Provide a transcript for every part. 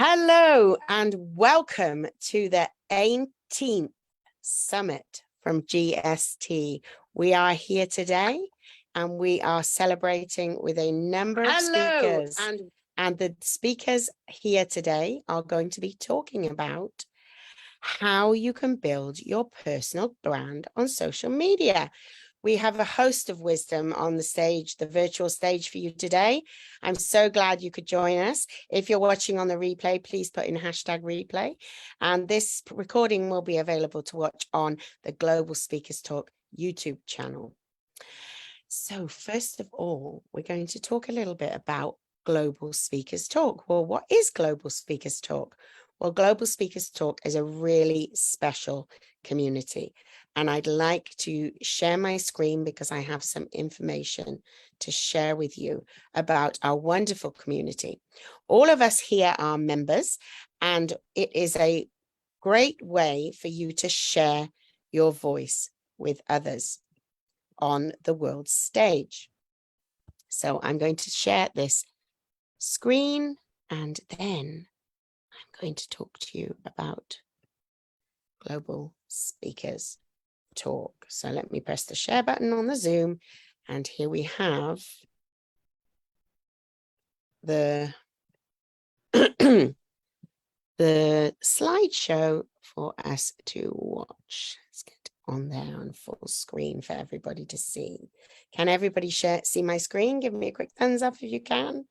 Hello and welcome to the 18th Summit from GST. We are here today and we are celebrating with a number of speakers. And the speakers here today are going to be talking about how you can build your personal brand on social media. We have a host of wisdom on the stage, the virtual stage for you today. I'm so glad you could join us. If you're watching on the replay, please put in #replay. And this recording will be available to watch on the Global Speakers Talk YouTube channel. So first of all, we're going to talk a little bit about Global Speakers Talk. Well, what is Global Speakers Talk? Well, Global Speakers Talk is a really special community. And I'd like to share my screen because I have some information to share with you about our wonderful community. All of us here are members, and it is a great way for you to share your voice with others on the world stage. So I'm going to share this screen, and then I'm going to talk to you about Global Speakers Talk. So let me press the share button on the Zoom, and here we have the the slideshow for us to watch. Let's get on there on full screen for everybody to see. Can everybody see my screen? Give me a quick thumbs up if you can.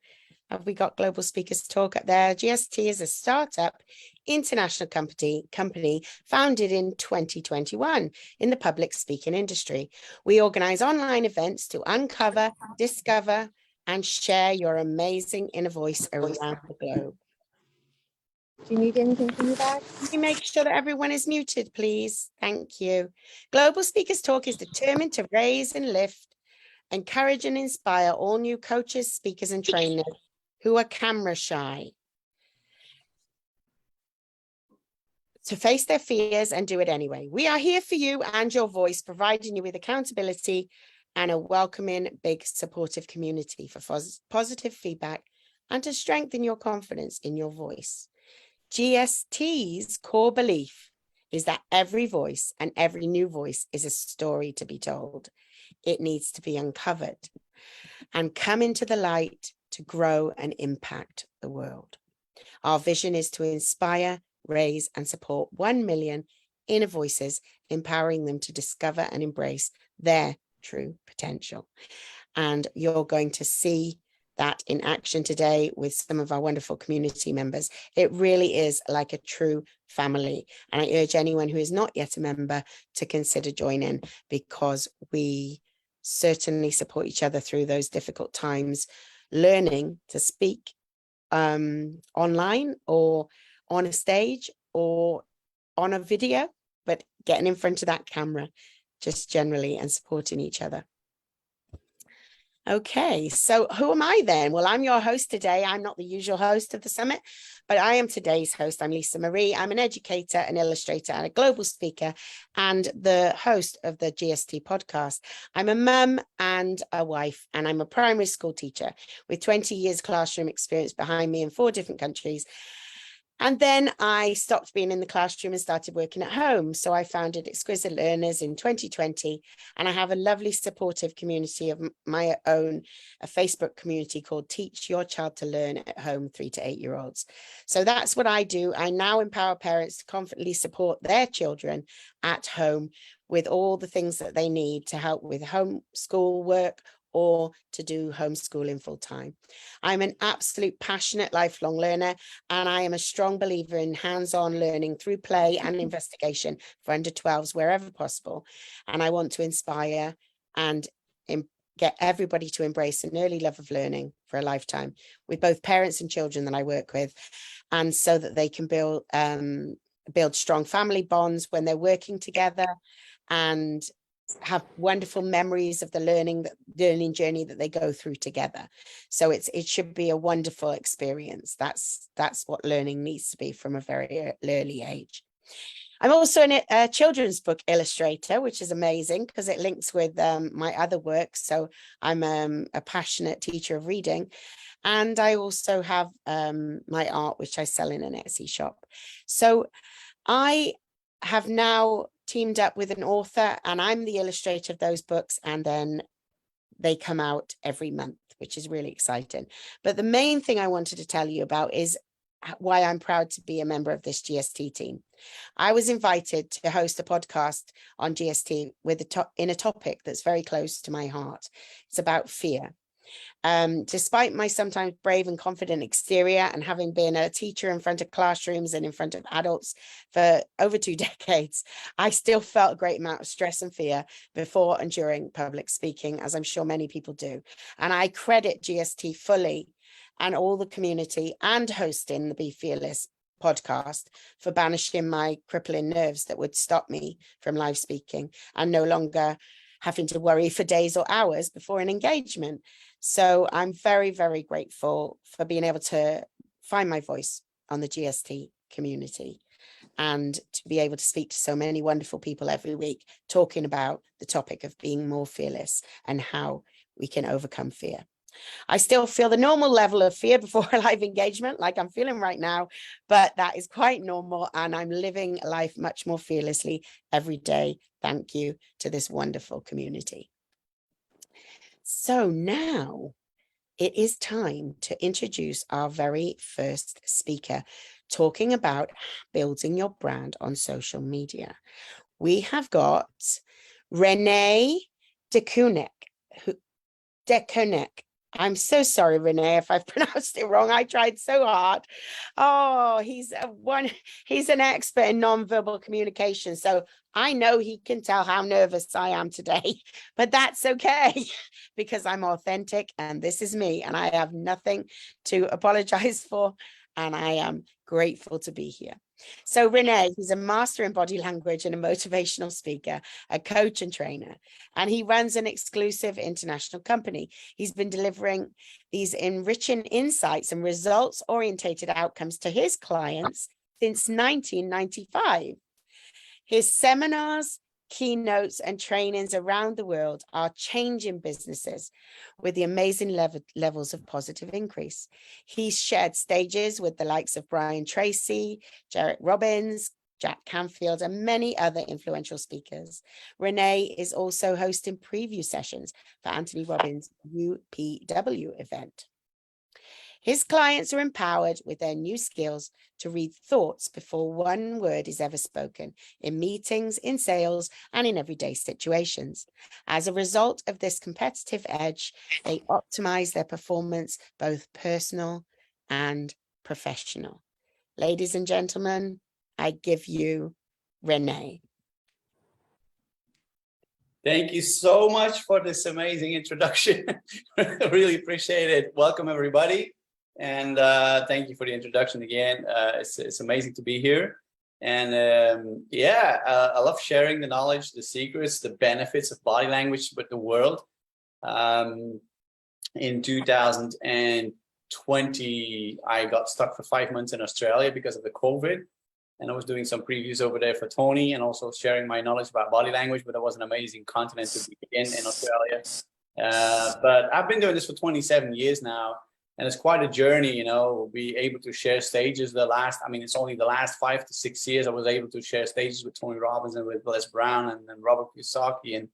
Have we got Global Speakers Talk up there? GST is a startup international company founded in 2021 in the public speaking industry. We organize online events to uncover, discover, and share your amazing inner voice around the globe. Do you need anything from me back? Can you make sure that everyone is muted, please? Thank you. Global Speakers Talk is determined to raise and lift, encourage and inspire all new coaches, speakers, and trainers who are camera shy to face their fears and do it anyway. We are here for you and your voice, providing you with accountability and a welcoming, big, supportive community for positive feedback and to strengthen your confidence in your voice. GST's core belief is that every voice and every new voice is a story to be told. It needs to be uncovered and come into the light to grow and impact the world. Our vision is to inspire, raise, and support 1 million inner voices, empowering them to discover and embrace their true potential. And you're going to see that in action today with some of our wonderful community members. It really is like a true family. And I urge anyone who is not yet a member to consider joining, because we certainly support each other through those difficult times, learning to speak online or on a stage or on a video, but getting in front of that camera just generally and supporting each other. Okay, so who am I then? Well, I'm your host today. I'm not the usual host of the summit, but I am today's host. I'm Lisa Marie. I'm an educator, an illustrator, and a global speaker, and the host of the GST podcast. I'm a mum and a wife, and I'm a primary school teacher with 20 years classroom experience behind me in 4 different countries. And then I stopped being in the classroom and started working at home. So I founded Exquisite Learners in 2020, and I have a lovely supportive community of my own, a Facebook community called Teach Your Child to Learn at Home 3 to 8 year olds. So that's what I do. I now empower parents to confidently support their children at home with all the things that they need to help with homeschool work or to do homeschooling full time. I'm an absolute passionate lifelong learner, and I am a strong believer in hands-on learning through play and investigation for under 12s wherever possible. And I want to inspire and get everybody to embrace an early love of learning for a lifetime with both parents and children that I work with, and so that they can build strong family bonds when they're working together and have wonderful memories of the learning journey that they go through together. So it should be a wonderful experience. That's what learning needs to be from a very early age. I'm also a children's book illustrator, which is amazing because it links with my other work. So I'm a passionate teacher of reading. And I also have my art, which I sell in an Etsy shop. So I have now teamed up with an author, and I'm the illustrator of those books. And then they come out every month, which is really exciting. But the main thing I wanted to tell you about is why I'm proud to be a member of this GST team. I was invited to host a podcast on GST with in a topic that's very close to my heart. It's about fear. Despite my sometimes brave and confident exterior and having been a teacher in front of classrooms and in front of adults for over 2 decades, I still felt a great amount of stress and fear before and during public speaking, as I'm sure many people do. And I credit GST fully and all the community and hosting the Be Fearless podcast for banishing my crippling nerves that would stop me from live speaking and no longer having to worry for days or hours before an engagement. So I'm very, very grateful for being able to find my voice on the GST community and to be able to speak to so many wonderful people every week talking about the topic of being more fearless and how we can overcome fear. I still feel the normal level of fear before a live engagement, like I'm feeling right now, but that is quite normal, and I'm living life much more fearlessly every day. Thank you to this wonderful community. So now it is time to introduce our very first speaker, talking about building your brand on social media. We have got Renee Dekonek. I'm so sorry, Renee, if I've pronounced it wrong. I tried so hard. Oh, he's an expert in nonverbal communication. So I know he can tell how nervous I am today, but that's okay because I'm authentic and this is me and I have nothing to apologize for. And I am grateful to be here. So Renee, he's a master in body language and a motivational speaker, a coach and trainer, and he runs an exclusive international company. He's been delivering these enriching insights and results-oriented outcomes to his clients since 1995. His seminars, keynotes, and trainings around the world are changing businesses with the amazing levels of positive increase. He's shared stages with the likes of Brian Tracy, Jarek Robbins, Jack Canfield, and many other influential speakers. Renee is also hosting preview sessions for Anthony Robbins' UPW event. His clients are empowered with their new skills to read thoughts before one word is ever spoken in meetings, in sales, and in everyday situations. As a result of this competitive edge, they optimize their performance, both personal and professional. Ladies and gentlemen, I give you Renee. Thank you so much for this amazing introduction. Really appreciate it. Welcome, everybody. And thank you for the introduction again. It's amazing to be here. And I love sharing the knowledge, the secrets, the benefits of body language with the world. In 2020, I got stuck for 5 months in Australia because of the COVID. And I was doing some previews over there for Tony and also sharing my knowledge about body language, but it was an amazing continent to be in Australia. But I've been doing this for 27 years now. And it's quite a journey, you know, be able to share stages it's only the last 5 to 6 years I was able to share stages with Tony Robbins and with Les Brown and Robert Kiyosaki. And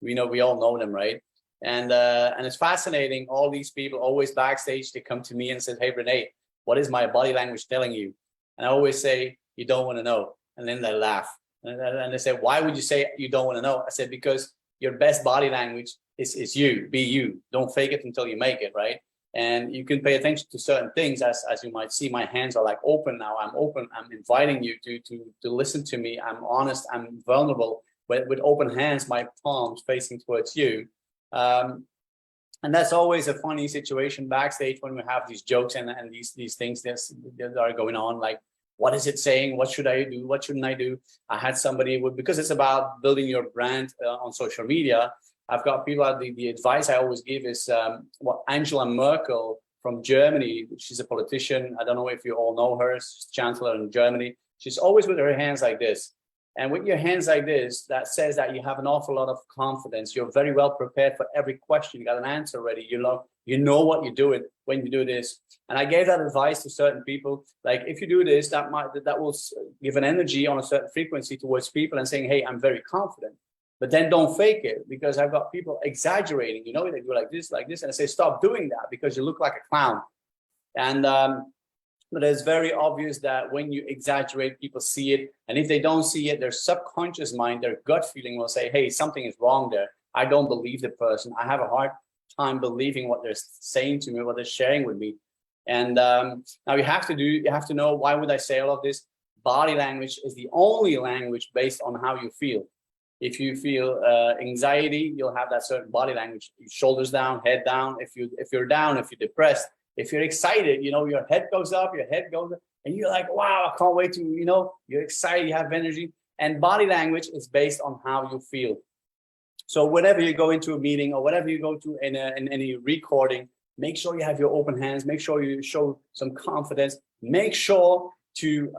we all know them, right? And it's fascinating. All these people always backstage, they come to me and say, hey, Renee, what is my body language telling you? And I always say, you don't want to know. And then they laugh. And they say, why would you say you don't want to know? I said, because your best body language is you, be you. Don't fake it until you make it, right? And you can pay attention to certain things, as you might see, my hands are like open now. I'm open. I'm inviting you to listen to me. I'm honest. I'm vulnerable. With open hands, my palms facing towards you. And that's always a funny situation backstage when we have these jokes and these things that are going on. Like, what is it saying? What should I do? What shouldn't I do? I had somebody because it's about building your brand on social media. I've got people, the advice I always give is what Angela Merkel from Germany, she's a politician. I don't know if you all know her, she's chancellor in Germany. She's always with her hands like this. And with your hands like this, that says that you have an awful lot of confidence. You're very well prepared for every question. You got an answer ready. You know what you're doing when you do this. And I gave that advice to certain people. Like, if you do this, that will give an energy on a certain frequency towards people and saying, hey, I'm very confident. But then don't fake it, because I've got people exaggerating. You know, they do like this, and I say, stop doing that because you look like a clown. And but it's very obvious that when you exaggerate, people see it. And if they don't see it, their subconscious mind, their gut feeling will say, hey, something is wrong there. I don't believe the person. I have a hard time believing what they're saying to me, what they're sharing with me. And now you have to know, why would I say all of this? Body language is the only language based on how you feel. If you feel anxiety, you'll have that certain body language. Shoulders down, head down. If you're down, if you're depressed, if you're excited, you know, your head goes up, and you're like, wow, I can't wait to, you know, you're excited, you have energy. And body language is based on how you feel. So whenever you go into a meeting or whatever you go to in any recording, make sure you have your open hands, make sure you show some confidence, make sure to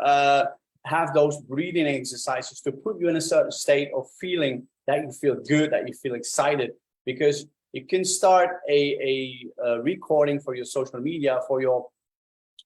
have those breathing exercises to put you in a certain state of feeling that you feel good, that you feel excited, because you can start a recording for your social media, for your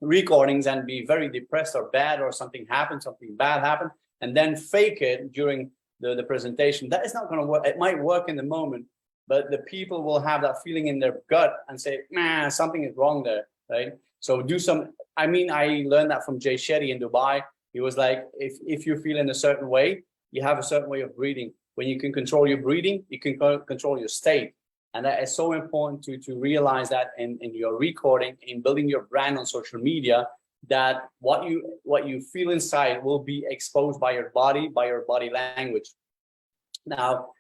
recordings, and be very depressed or bad, or something bad happened, and then fake it during the presentation. That is not going to work. It might work in the moment, but the people will have that feeling in their gut and say, man, something is wrong there, right? So do some, I mean, I learned that from Jay Shetty in Dubai. He was like, if you feel in a certain way, you have a certain way of breathing. When you can control your breathing, you can control your state. And that is so important to realize that in your recording, in building your brand on social media, that what you feel inside will be exposed by your body language. Now,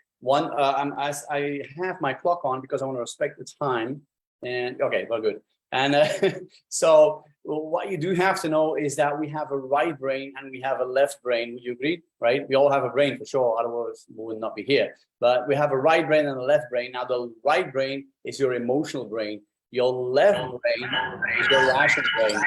as I have my clock on because I want to respect the time. And okay, well, good. And so what you do have to know is that we have a right brain and we have a left brain. Would you agree? Right? We all have a brain for sure, otherwise we would not be here. But we have a right brain and a left brain. Now, the right brain is your emotional brain. Your left brain is your rational brain.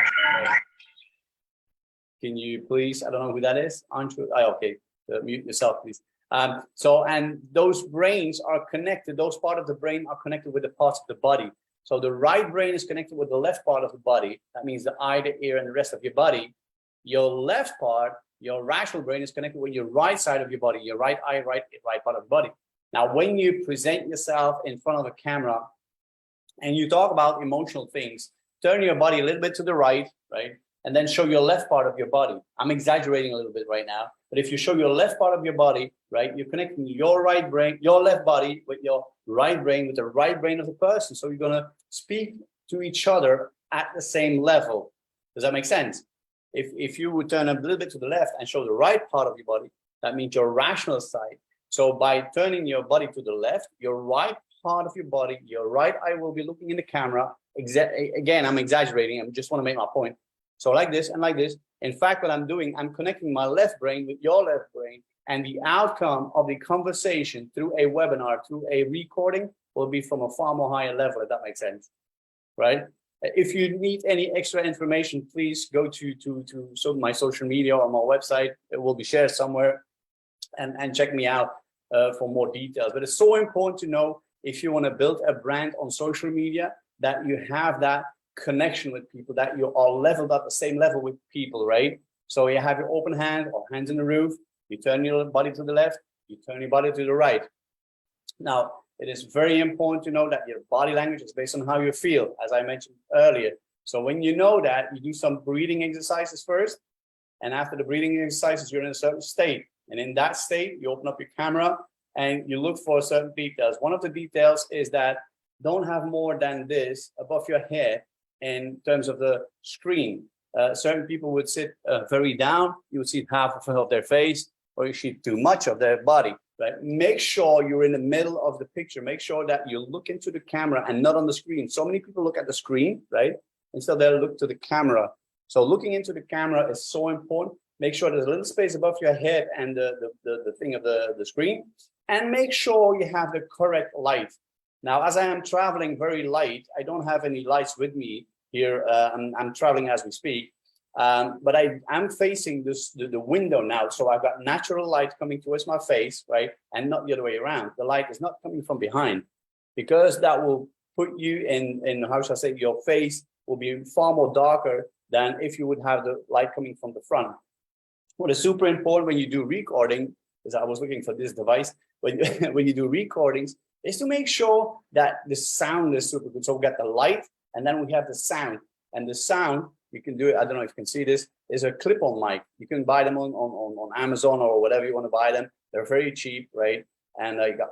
Can you please, I don't know who that is. Okay, mute yourself, please. And those brains are connected. Those parts of the brain are connected with the parts of the body. So the right brain is connected with the left part of the body. That means the eye, the ear, and the rest of your body. Your left part, your rational brain, is connected with your right side of your body, your right eye, right part of the body. Now, when you present yourself in front of a camera and you talk about emotional things, turn your body a little bit to the right, and then show your left part of your body. I'm exaggerating a little bit right now, but if you show your left part of your body, you're connecting your right brain, your left body with your right brain, with the right brain of the person. So you're gonna speak to each other at the same level. Does that make sense? If you would turn a little bit to the left and show the right part of your body, that means your rational side. So by turning your body to the left, your right part of your body, your right eye will be looking in the camera. Again, I'm exaggerating. I just want to make my point. So like this and like this. In fact, what I'm doing, I'm connecting my left brain with your left brain, and the outcome of the conversation through a webinar, through a recording, will be from a far more higher level, if that makes sense, right? If you need any extra information, please go to my social media or my website. It will be shared somewhere, and check me out for more details. But it's so important to know, if you want to build a brand on social media, that you have that connection with people, that you are leveled at the same level with people, right? So you have your open hand or hands in the roof, you turn your body to the left, you turn your body to the right. Now, it is very important to know that your body language is based on how you feel, as I mentioned earlier. So when you know that, you do some breathing exercises first, and after the breathing exercises, you're in a certain state. And in that state, you open up your camera and you look for certain details. One of the details is that don't have more than this above your head in terms of the screen. Certain people would sit very down. You would see half of their face, or you see too much of their body, right? Make sure you're in the middle of the picture. Make sure that you look into the camera and not on the screen. So many people look at the screen, right? Instead they'll look to the camera. So looking into the camera is so important. Make sure there's a little space above your head and the thing of the screen, and make sure you have the correct light. Now, as I am traveling very light, I don't have any lights with me here. I'm traveling as we speak. But I'm facing the window now. So I've got natural light coming towards my face, right? And not the other way around. The light is not coming from behind, because that will put you in how shall I say, your face will be far more darker than if you would have the light coming from the front. What is super important when you do recording is, I was looking for this device, when you do recordings, is to make sure that the sound is super good. So we got the light, and then we have the sound. And the sound, you can do it, I don't know if you can see this, is a clip-on mic. You can buy them on Amazon or whatever you want to buy them. They're very cheap, right? And you got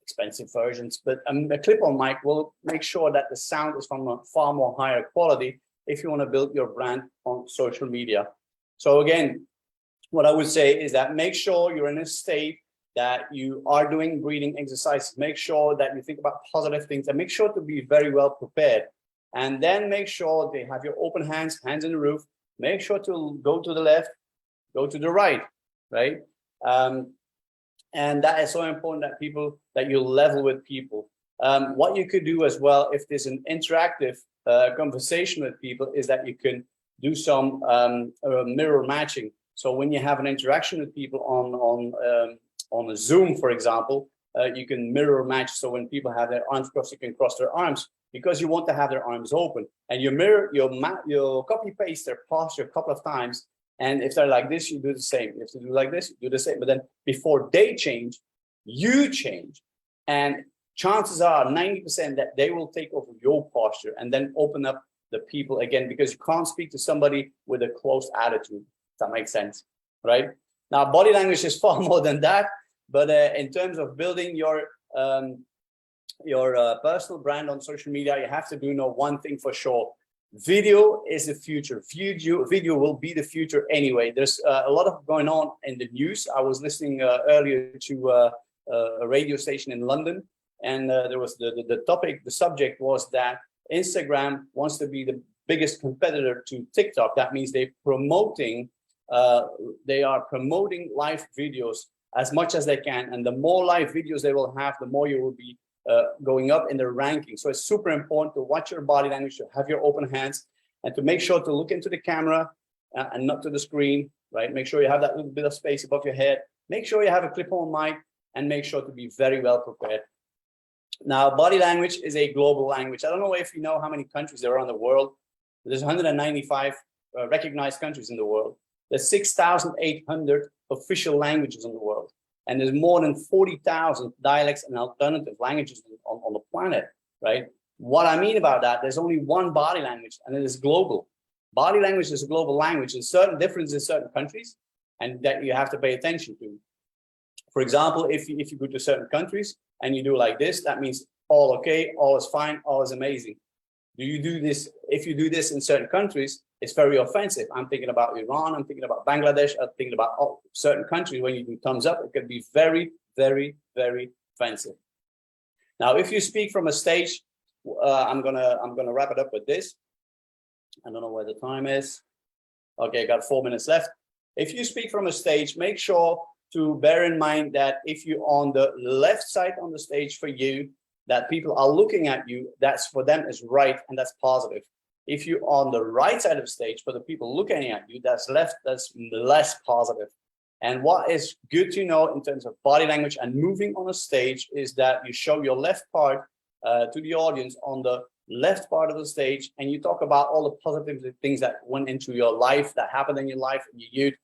expensive versions, but a clip-on mic will make sure that the sound is from a far more higher quality if you want to build your brand on social media. So again, what I would say is that make sure you're in a state that you are doing breathing exercises. Make sure that you think about positive things, and make sure to be very well prepared. And then make sure they have your open hands in the roof. Make sure to go to the left, go to the right, right? And that is so important that you level with people. What you could do as well, if there's an interactive conversation with people, is that you can do some mirror matching. So when you have an interaction with people on a Zoom, for example, you can mirror match. So when people have their arms crossed, you can cross their arms, because you want to have their arms open. And you mirror, you'll copy paste their posture a couple of times. And if they're like this, you do the same. If they do like this, you do the same. But then before they change, you change. And chances are 90% that they will take over your posture and then open up the people again, because you can't speak to somebody with a closed attitude. If that makes sense, right? Now, body language is far more than that. But in terms of building your personal brand on social media, you have to know one thing for sure. Video is the future. Video will be the future anyway. There's a lot of going on in the news. I was listening earlier to a radio station in London, and there was the subject was that Instagram wants to be the biggest competitor to TikTok. That means they are promoting live videos as much as they can, and the more live videos they will have, the more you will be going up in the ranking. So it's super important to watch your body language, to have your open hands, and to make sure to look into the camera and not to the screen, right? Make sure you have that little bit of space above your head. Make sure you have a clip-on mic, and make sure to be very well prepared. Now, body language is a global language. I don't know if you know how many countries there are in the world. There's 195 recognized countries in the world. There's 6,800 official languages in the world. And there's more than 40,000 dialects and alternative languages on the planet, right? What I mean about that, there's only one body language, and it is global. Body language is a global language. There's certain differences in certain countries, and that you have to pay attention to. For example, if you go to certain countries and you do like this, that means all okay, all is fine, all is amazing. Do you do this? If you do this in certain countries, it's very offensive. I'm thinking about Iran, I'm thinking about Bangladesh, I'm thinking about certain countries. When you do thumbs up, it can be very, very, very offensive. Now, if you speak from a stage, I'm gonna wrap it up with this. I don't know where the time is. Okay, I got 4 minutes left. If you speak from a stage, make sure to bear in mind that if you're on the left side on the stage for you, that people are looking at you, that's for them is right, and that's positive. If you're on the right side of the stage for the people looking at you, that's left, that's less positive. And what is good to know in terms of body language and moving on a stage is that you show your left part to the audience on the left part of the stage, and you talk about all the positive things that went into your life, that happened in your life, in your youth.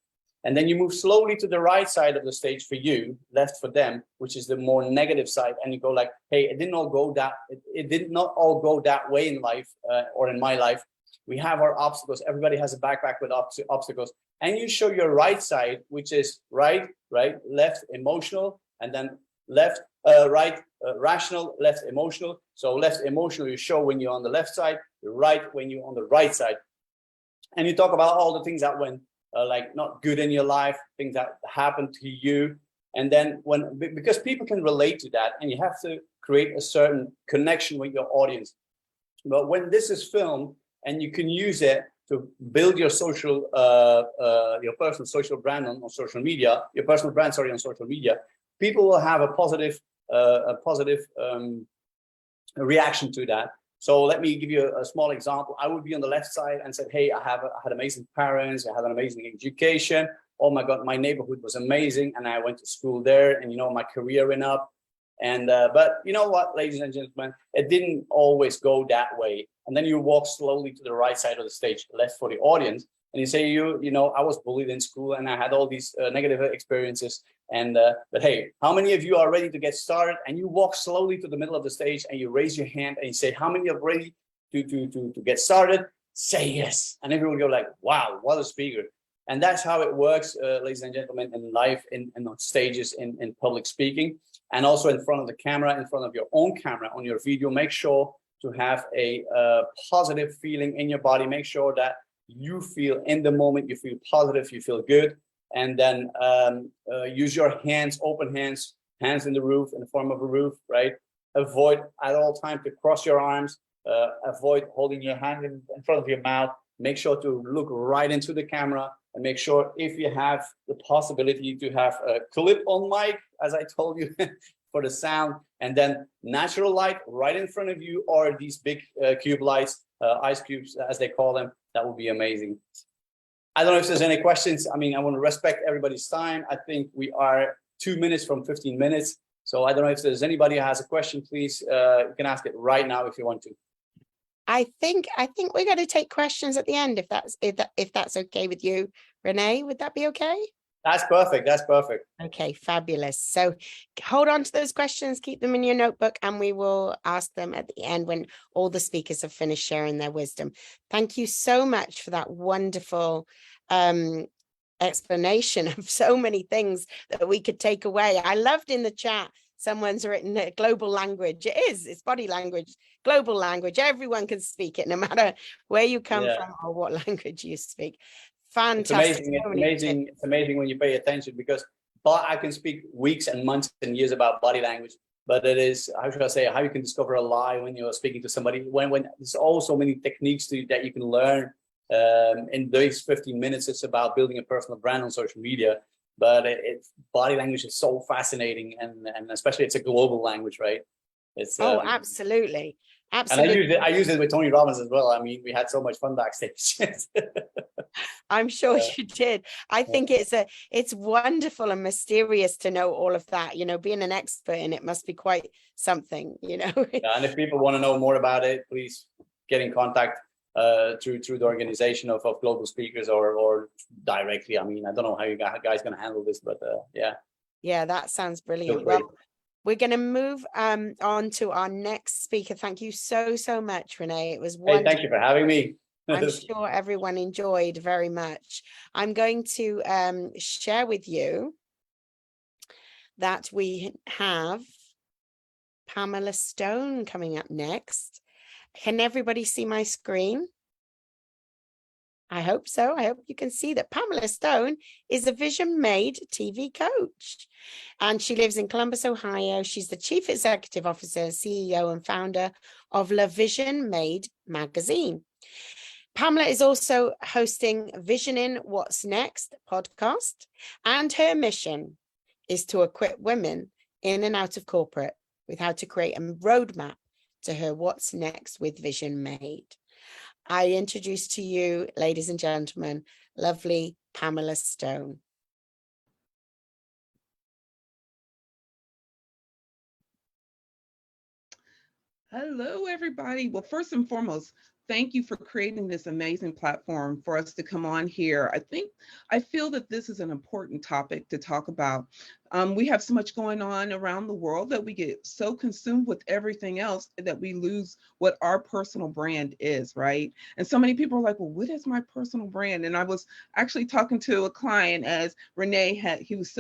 And then you move slowly to the right side of the stage for you, left for them, which is the more negative side. And you go like, hey, it did not all go that way in life or in my life. We have our obstacles. Everybody has a backpack with obstacles. And you show your right side, which is right, left, emotional, and then left, right, rational, left, emotional. So left emotional, you show when you're on the left side, right when you're on the right side. And you talk about all the things that went like not good in your life, things that happened to you. And then because people can relate to that, and you have to create a certain connection with your audience. But when this is filmed and you can use it to build your social, your personal social brand on social media, your personal brand, sorry, on social media, people will have a positive reaction to that. So let me give you a small example. I would be on the left side and said, hey, I had amazing parents, I had an amazing education. Oh my God, my neighborhood was amazing. And I went to school there and, my career went up. And, but you know what, ladies and gentlemen, it didn't always go that way. And then you walk slowly to the right side of the stage, left for the audience. And you say, I was bullied in school and I had all these negative experiences. And, but hey, how many of you are ready to get started? And you walk slowly to the middle of the stage and you raise your hand and you say, how many are ready to get started? Say yes. And everyone will go like, wow, what a speaker. And that's how it works, ladies and gentlemen, in life, in on stages, in public speaking, and also in front of the camera, in front of your own camera, on your video. Make sure to have a positive feeling in your body. Make sure that you feel in the moment, you feel positive, you feel good. And then use your hands, open hands, hands in the roof, in the form of a roof, right? Avoid at all times to cross your arms. Avoid holding your hand in front of your mouth. Make sure to look right into the camera, and make sure, if you have the possibility, to have a clip-on mic, as I told you, for the sound, and then natural light right in front of you, or these big cube lights, ice cubes, as they call them. That would be amazing. I don't know if there's any questions. I mean, I want to respect everybody's time. I think we are 2 minutes from 15 minutes. So I don't know if there's anybody who has a question, please, you can ask it right now if you want to. I think we're going to take questions at the end, if that's okay with you, Renee. Would that be okay? That's perfect. That's perfect. Okay, fabulous. So hold on to those questions, keep them in your notebook, and we will ask them at the end when all the speakers have finished sharing their wisdom. Thank you so much for that wonderful explanation of so many things that we could take away. I loved in the chat, someone's written a global language. It's body language, global language. Everyone can speak it, no matter where you come from or what language you speak. Fantastic. It's amazing when you pay attention, because I can speak weeks and months and years about body language, but it is, how should I say, how you can discover a lie when you're speaking to somebody, when there's also many techniques that you can learn in these 15 minutes. It's about building a personal brand on social media, but body language is so fascinating, and especially it's a global language, right? It's absolutely. And I use it with Tony Robbins as well. I mean, we had so much fun backstage. I'm sure you did. I think it's wonderful and mysterious to know all of that. Being an expert in it must be quite something. Yeah, and if people want to know more about it, please get in contact through the organization of global speakers, or directly. I mean, I don't know how you guys going to handle this, but yeah, that sounds brilliant. Well, we're going to move on to our next speaker. Thank you so much, Renee. It was wonderful. Hey, thank you for having me. I'm sure everyone enjoyed very much. I'm going to share with you that we have Pamela Stone coming up next. Can everybody see my screen? I hope so. I hope you can see that Pamela Stone is a Vision Made TV coach, and she lives in Columbus, Ohio. She's the Chief Executive Officer, CEO, and founder of La Vision Made magazine. Pamela is also hosting Visioning What's Next podcast, and her mission is to equip women in and out of corporate with how to create a roadmap to her what's next with Vision Made. I introduce to you, ladies and gentlemen, lovely Pamela Stone. Hello, everybody. Well, first and foremost, thank you for creating this amazing platform for us to come on here. I feel that this is an important topic to talk about. We have so much going on around the world that we get so consumed with everything else that we lose what our personal brand is, right? And so many people are like, well, what is my personal brand? And I was actually talking to a client, as Renee he was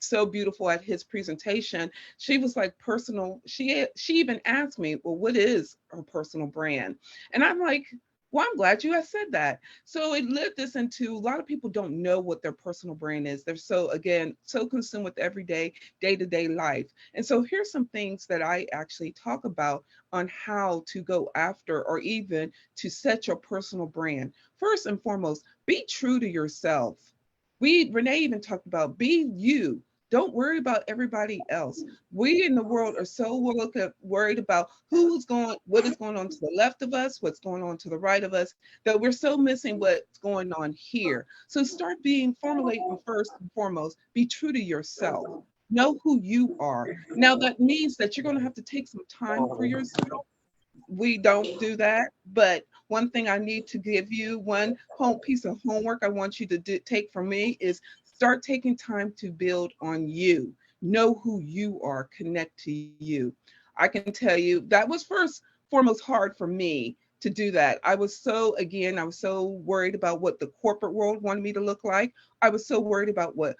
so beautiful at his presentation. She was like, personal. She even asked me, well, what is her personal brand? And I'm like, well, I'm glad you said that. So it led this into, a lot of people don't know what their personal brand is. They're so consumed with everyday, day-to-day life. And so here's some things that I actually talk about on how to go after, or even to set your personal brand. First and foremost, be true to yourself. Renee even talked about, be you. Don't worry about everybody else. We in the world are so worried about what is going on to the left of us, what's going on to the right of us, that we're so missing what's going on here. So start formulating first and foremost, be true to yourself. Know who you are. Now that means that you're going to have to take some time for yourself. We don't do that, but one thing I need to give you, one piece of homework I want you to take from me is start taking time to build on you. Know who you are, connect to you. I can tell you that was first foremost hard for me to do that. I was so worried about what the corporate world wanted me to look like. I was so worried about what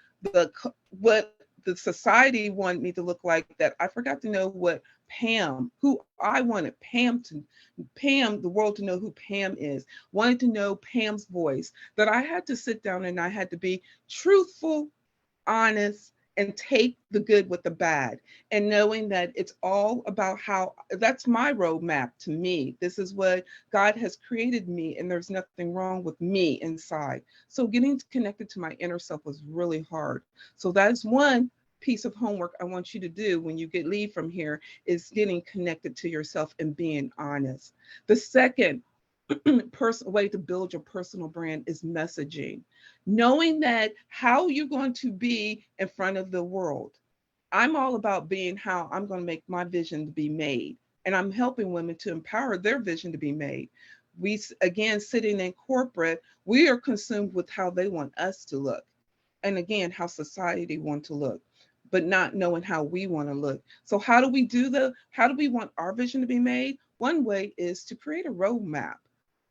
the society wanted me to look like, that I forgot to know who I wanted the world to know who Pam is, wanted to know Pam's voice, that I had to sit down and I had to be truthful, honest, and take the good with the bad, and knowing that it's all about that's my roadmap to me. This is what God has created me, and there's nothing wrong with me inside. So getting connected to my inner self was really hard. So that's one piece of homework I want you to do when you leave from here, is getting connected to yourself and being honest. The second way to build your personal brand is messaging. Knowing that how you're going to be in front of the world. I'm all about being how I'm going to make my vision to be made. And I'm helping women to empower their vision to be made. We, again, sitting in corporate, we are consumed with how they want us to look. And again, how society wants to look, but not knowing how we want to look. So how do we want our vision to be made? One way is to create a roadmap.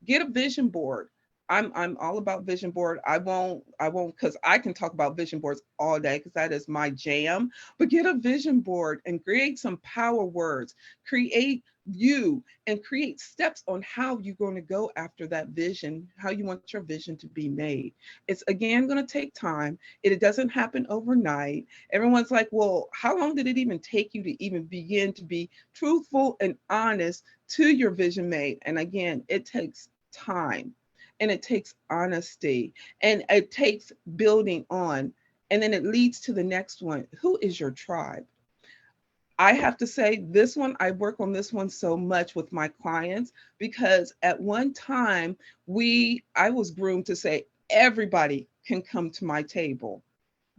Get a vision board. I'm all about vision board. I won't, because I can talk about vision boards all day because that is my jam. But get a vision board and create some power words. Create you and create steps on how you're going to go after that vision, how you want your vision to be made. It's again going to take time. It doesn't happen overnight. Everyone's like, well, how long did it even take you to even begin to be truthful and honest to your vision made? And again, it takes time, and it takes honesty, and it takes building on. And then it leads to the next one. Who is your tribe? I have to say this one, I work on this one so much with my clients, because at one time I was groomed to say everybody can come to my table.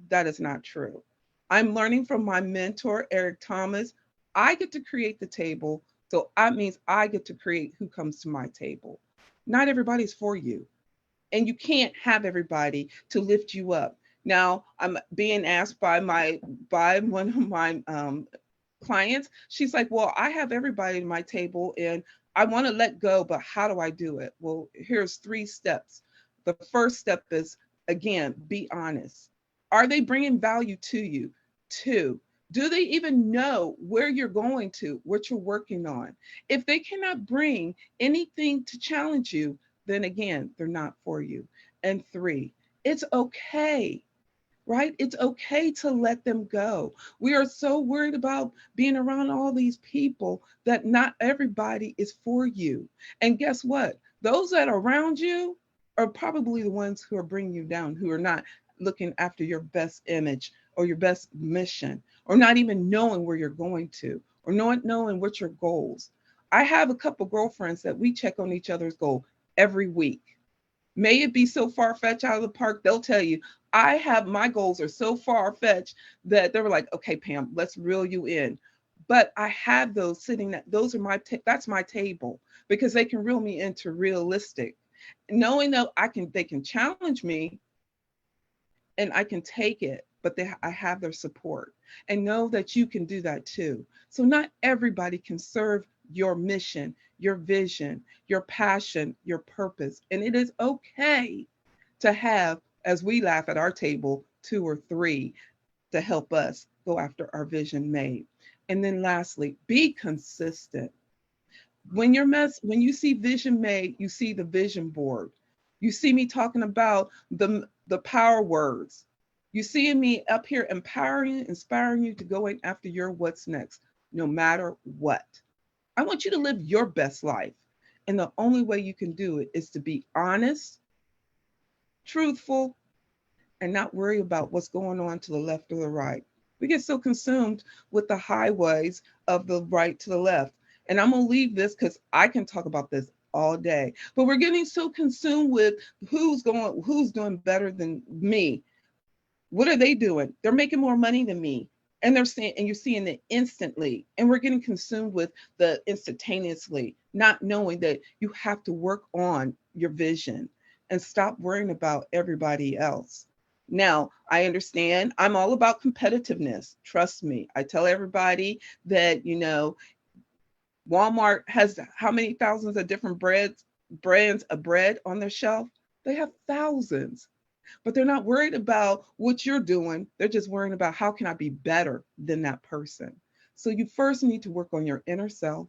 That is not true. I'm learning from my mentor, Eric Thomas. I get to create the table. So that means I get to create who comes to my table. Not everybody's for you. And you can't have everybody to lift you up. Now, I'm being asked by one of my clients. She's like, well, I have everybody at my table and I want to let go, but how do I do it? Well, here's 3 steps. The first step is, again, be honest. Are they bringing value to you? 2, do they even know where you're going to, what you're working on? If they cannot bring anything to challenge you, then again, they're not for you. And 3, it's okay, right? It's okay to let them go. We are so worried about being around all these people that not everybody is for you. And guess what? Those that are around you are probably the ones who are bringing you down, who are not looking after your best image or your best mission, or not even knowing where you're going to, or not knowing what your goals. I have a couple girlfriends that we check on each other's goal every week. May it be so far-fetched out of the park, they'll tell you, my goals are so far-fetched that they were like, okay, Pam, let's reel you in. But I have those sitting, those are that's my table, because they can reel me into realistic. Knowing that they can challenge me and I can take it, but I have their support, and know that you can do that too. So not everybody can serve your mission, your vision, your passion, your purpose. And it is okay to have, as we laugh at our table, 2 or 3 to help us go after our vision made. And then lastly, be consistent. When you see vision made, you see the vision board. You see me talking about the power words. You see me up here empowering you, inspiring you to go in after your what's next, no matter what. I want you to live your best life. And the only way you can do it is to be honest, truthful, and not worry about what's going on to the left or the right. We get so consumed with the highways of the right to the left. And I'm going to leave this because I can talk about this all day. But we're getting so consumed with who's doing better than me. What are they doing? They're making more money than me. And you're seeing it instantly. And we're getting consumed with the instantaneously, not knowing that you have to work on your vision and stop worrying about everybody else. Now, I understand I'm all about competitiveness. Trust me. I tell everybody that, Walmart has how many thousands of different brands of bread on their shelf? They have thousands. But they're not worried about what you're doing. They're just worrying about how can I be better than that person. So you first need to work on your inner self.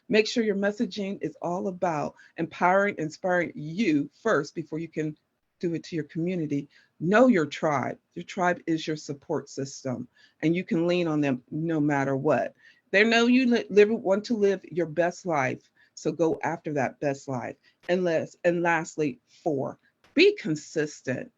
Make sure your messaging is all about empowering, inspiring you first before you can do it to your community. Know your tribe. Your tribe is your support system, and you can lean on them no matter what. They know you want to live your best life, so go after that best life. And lastly, 4, be consistent.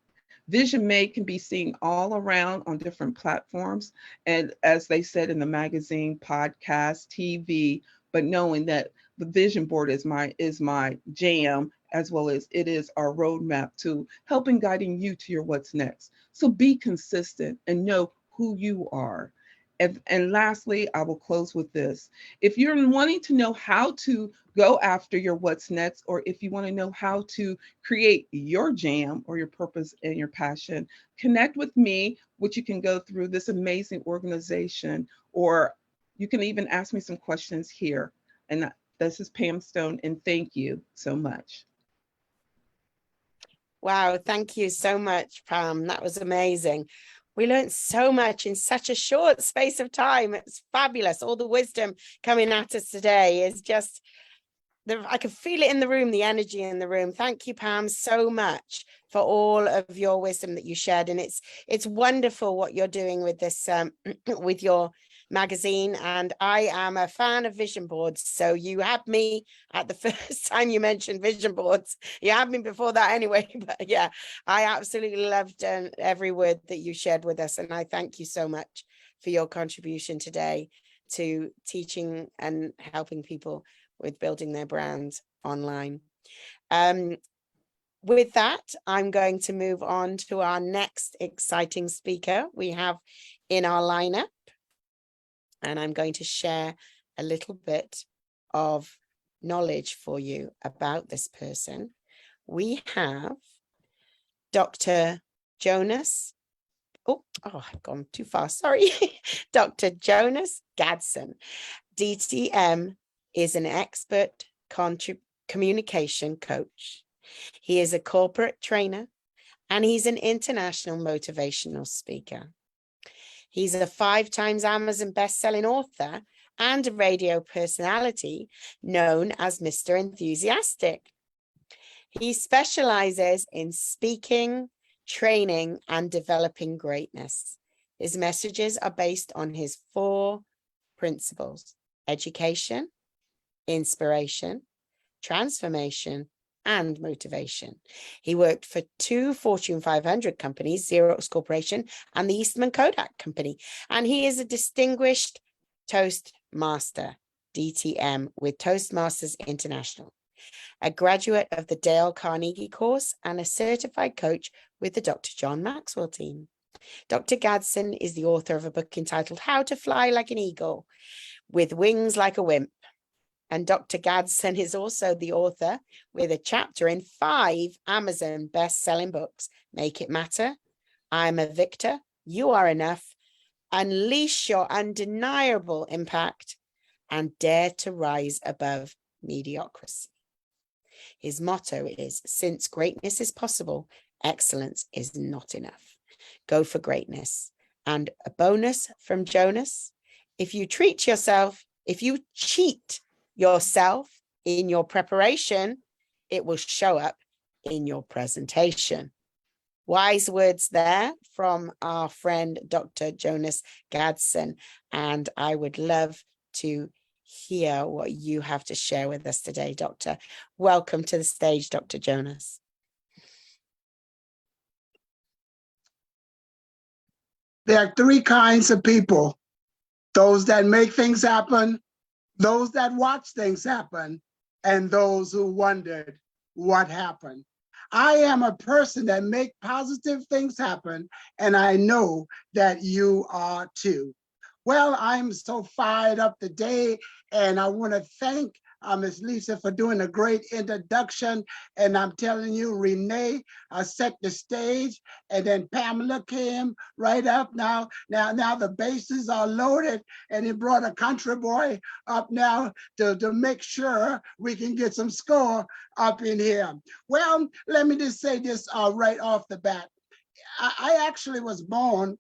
Vision Made can be seen all around on different platforms. And as they said in the magazine, podcast, TV, but knowing that the vision board is my jam, as well as it is our roadmap to helping guiding you to your what's next. So be consistent and know who you are. And lastly, I will close with this. If you're wanting to know how to go after your what's next, or if you want to know how to create your jam or your purpose and your passion, connect with me, which you can go through this amazing organization, or you can even ask me some questions here. And this is Pam Stone, and thank you so much. Wow, thank you so much, Pam. That was amazing. We learned so much in such a short space of time. It's fabulous. All the wisdom coming at us today is just, I can feel it in the room, the energy in the room. Thank you, Pam, so much for all of your wisdom that you shared. And it's wonderful what you're doing with this, with your magazine. And I am a fan of vision boards. So you had me at the first time you mentioned vision boards. You had me before that anyway. But yeah, I absolutely loved every word that you shared with us. And I thank you so much for your contribution today to teaching and helping people with building their brands online. With that, I'm going to move on to our next exciting speaker we have in our lineup. And I'm going to share a little bit of knowledge for you about this person. We have Dr. Jonas. I've gone too fast. Sorry. Dr. Jonas Gadson. DTM is an expert communication coach. He is a corporate trainer, and he's an international motivational speaker. He's a 5 times Amazon best-selling author and a radio personality known as Mr. Enthusiastic. He specializes in speaking, training, and developing greatness. His messages are based on his 4 principles: education, inspiration, transformation, and motivation. He worked for 2 Fortune 500 companies, Xerox Corporation and the Eastman Kodak Company. And he is a distinguished Toastmaster, DTM, with Toastmasters International, a graduate of the Dale Carnegie course, and a certified coach with the Dr. John Maxwell team. Dr. Gadson is the author of a book entitled How to Fly Like an Eagle with Wings Like a Wimp. And Dr. Gadson is also the author with a chapter in 5 Amazon best-selling books: Make It Matter, I'm a Victor, You Are Enough, Unleash Your Undeniable Impact, and Dare to Rise Above Mediocrity. His motto is, since greatness is possible, excellence is not enough. Go for greatness. And a bonus from Jonas: if you cheat yourself in your preparation, it will show up in your presentation. Wise words there from our friend, Dr. Jonas Gadson. And I would love to hear what you have to share with us today, Doctor. Welcome to the stage, Dr. Jonas. There are three kinds of people: those that make things happen, those that watch things happen, and those who wondered what happened. I am a person that make positive things happen, and I know that you are too. Well, I'm so fired up today, and I want to thank Ms. Lisa for doing a great introduction. And I'm telling you, Renee set the stage, and then Pamela came right up. Now the bases are loaded, and he brought a country boy up now to make sure we can get some score up in here. Well, let me just say this right off the bat. I actually was born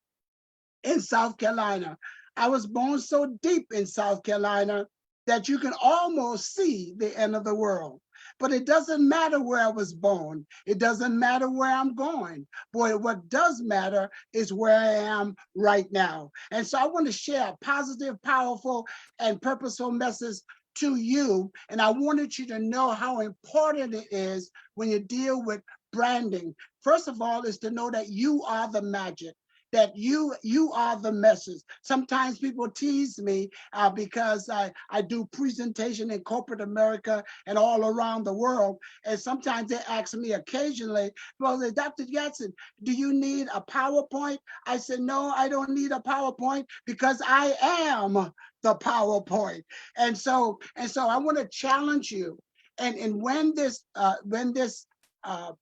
in South Carolina. I was born so deep in South Carolina that you can almost see the end of the world. But it doesn't matter where I was born. It doesn't matter where I'm going. Boy, what does matter is where I am right now. And so I want to share a positive, powerful, and purposeful message to you. And I wanted you to know how important it is when you deal with branding. First of all, is to know that you are the magic, that you are the message. Sometimes people tease me because I do presentation in corporate America and all around the world. And sometimes they ask me occasionally, well, Dr. Gadson, do you need a PowerPoint? I said, no, I don't need a PowerPoint because I am the PowerPoint. And so I want to challenge you. And when this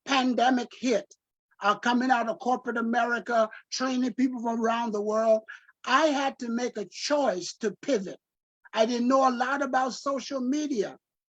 pandemic hit, coming out of corporate America, training people from around the world, I had to make a choice to pivot. I didn't know a lot about social media.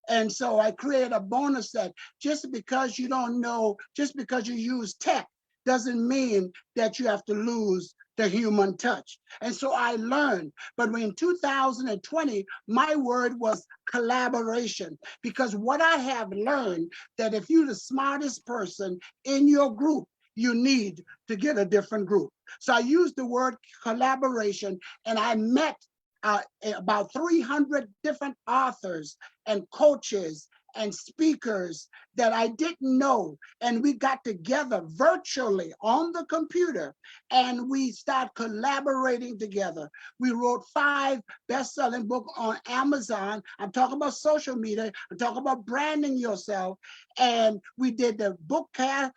And so I created a bonus that just because you don't know, just because you use tech, doesn't mean that you have to lose the human touch. And so I learned, but in 2020, my word was collaboration, because what I have learned, that if you're the smartest person in your group, you need to get a different group. So I used the word collaboration, and I met about 300 different authors and coaches and speakers that I didn't know. And we got together virtually on the computer, and we started collaborating together. We wrote 5 best-selling books on Amazon. I'm talking about social media. I'm talking about branding yourself. And we did the book cast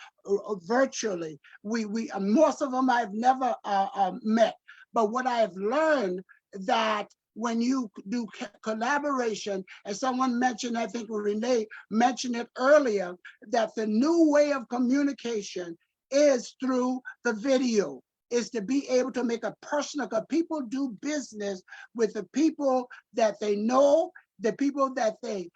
virtually. Most of them I've never met. But what I've learned, that when you do collaboration, and someone mentioned, I think Renee mentioned it earlier, that the new way of communication is through the video, is to be able to make a personal, because people do business with the people that they know, the people that they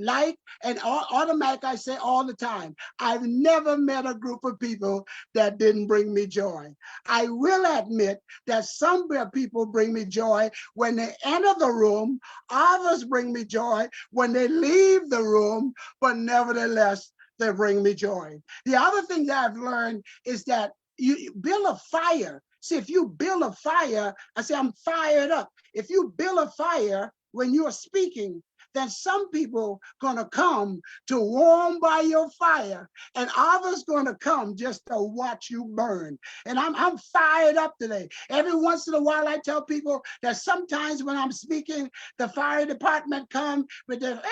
like, and automatically I say all the time, I've never met a group of people that didn't bring me joy. I will admit that some people bring me joy when they enter the room, others bring me joy when they leave the room, but nevertheless, they bring me joy. The other thing that I've learned is that you build a fire. See, if you build a fire, I say I'm fired up. If you build a fire when you're speaking, then some people gonna come to warm by your fire, and others gonna come just to watch you burn. And I'm fired up today. Every once in a while, I tell people that sometimes when I'm speaking, the fire department come with their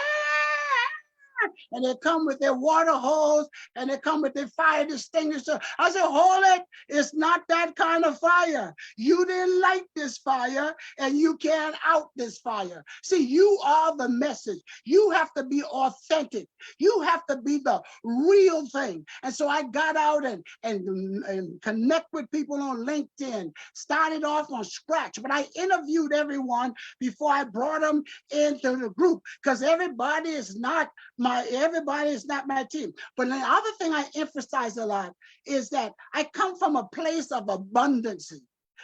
and they come with their water hose, and they come with their fire extinguisher. I said, hold it, it's not that kind of fire. You didn't light this fire, and you can't out this fire. See, you are the message. You have to be authentic. You have to be the real thing. And so I got out and connect with people on LinkedIn, started off on scratch, but I interviewed everyone before I brought them into the group, because everybody is not my team. But the other thing I emphasize a lot is that I come from a place of abundance.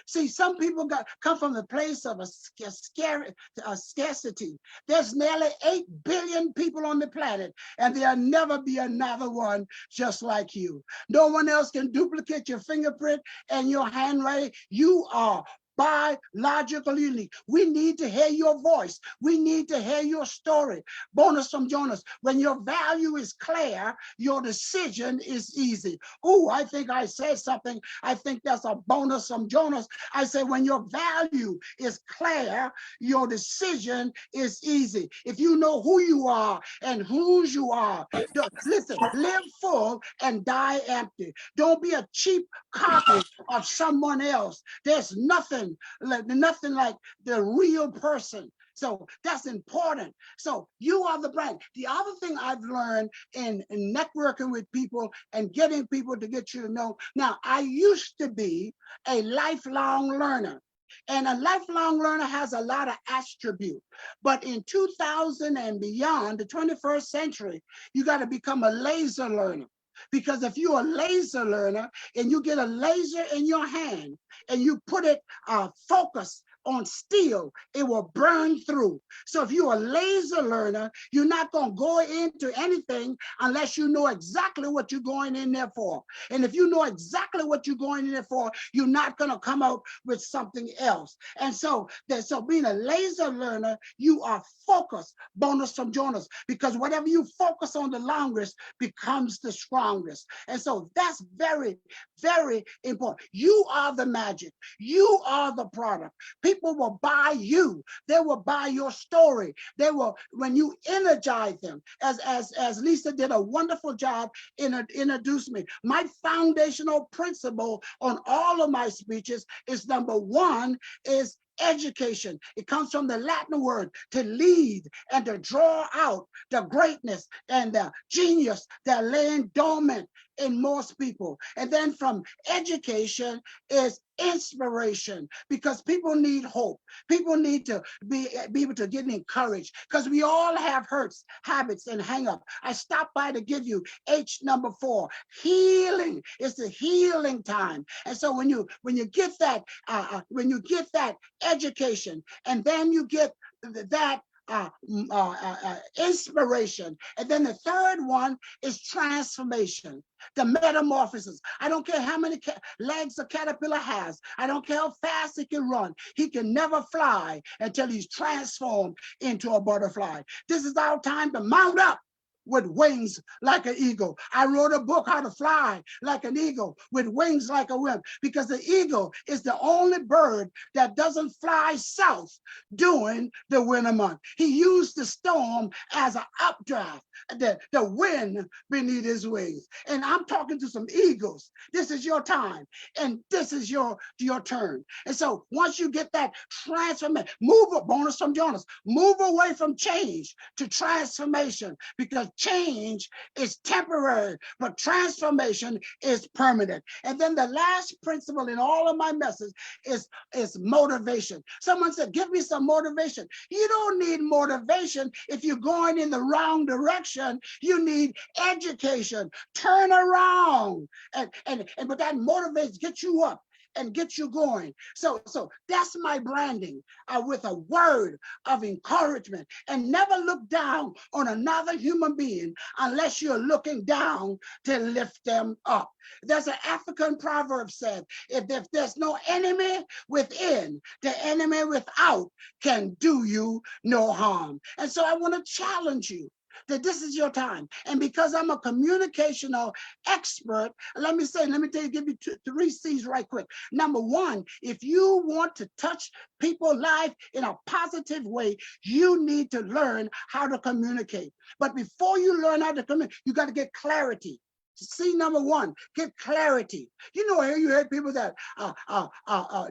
See, some people come from the place of a scarcity. There's nearly 8 billion people on the planet, and there'll never be another one just like you. No one else can duplicate your fingerprint and your handwriting. You are biologically unique. We need to hear your voice. We need to hear your story. Bonus from Jonas. When your value is clear, your decision is easy. Oh, I think I said something. I think that's a bonus from Jonas. I say when your value is clear, your decision is easy. If you know who you are and whose you are, listen, live full and die empty. Don't be a cheap copy of someone else. There's nothing like the real person. So that's important. So you are the brand. The other thing I've learned in networking with people and getting people to get you to know. Now, I used to be a lifelong learner. And a lifelong learner has a lot of attributes. But in 2000 and beyond, the 21st century, you got to become a laser learner. Because if you're a laser learner and you get a laser in your hand and you put it focus on steel, it will burn through. So if you're a laser learner, you're not going to go into anything unless you know exactly what you're going in there for. And if you know exactly what you're going in there for, you're not going to come out with something else. And so being a laser learner, you are focused. Bonus from Jonas, because whatever you focus on the longest becomes the strongest. And so that's very, very important. You are the magic. You are the product. People will buy you. They will buy your story. They will, when you energize them, as Lisa did a wonderful job introduced me. My foundational principle on all of my speeches is number one is education. It comes from the Latin word to lead and to draw out the greatness and the genius that laying dormant in most people. And then from education is inspiration, because people need hope. People need to be able to get encouraged, because we all have hurts, habits, and hang-up. I stopped by to give you H number 4, healing. It's the healing time. And so when you get that education, and then you get that inspiration. And then the third one is transformation, the metamorphosis. I don't care how many legs a caterpillar has. I don't care how fast he can run. He can never fly until he's transformed into a butterfly. This is our time to mount up with wings like an eagle. I wrote a book, How to Fly Like an Eagle with Wings Like a Wind, because the eagle is the only bird that doesn't fly south during the winter month. He used the storm as an updraft, the wind beneath his wings. And I'm talking to some eagles. This is your time, and this is your turn. And so once you get that transformation, move a bonus from Jonas, move away from change to transformation, because change is temporary, but transformation is permanent. And then the last principle in all of my message is motivation. Someone said, give me some motivation. You don't need motivation if you're going in the wrong direction. You need education. Turn around. But that motivates, get you up and get you going. So that's my branding, with a word of encouragement. And never look down on another human being unless you're looking down to lift them up. There's an African proverb said, if there's no enemy within, the enemy without can do you no harm. And so I want to challenge you that this is your time. And because I'm a communicational expert, let me give you 3 C's right quick. Number 1, if you want to touch people's life in a positive way, you need to learn how to communicate. But before you learn how to communicate, you got to get clarity. C number 1, get clarity. You know, here you heard people that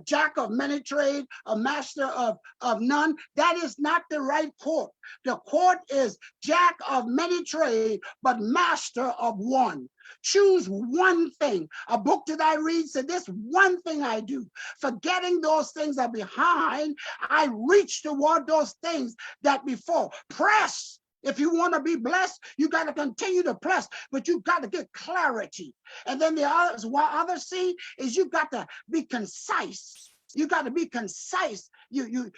jack of many trade, a master of none. That is not the right quote. The quote is jack of many trade, but master of one. Choose one thing. A book that I read said, this one thing I do. Forgetting those things are behind, I reach toward those things that before. Press. If you want to be blessed, you got to continue to press, but you got to get clarity. And then the other C is you got to be concise. You got to be concise. You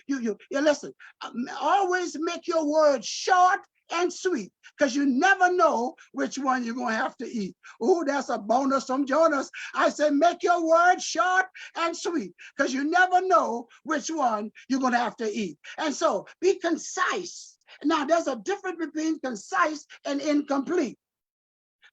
listen. Always make your words short and sweet, because you never know which one you're going to have to eat. Oh, that's a bonus from Jonas. I say, make your words short and sweet, because you never know which one you're going to have to eat. And so be concise. Now, there's a difference between concise and incomplete.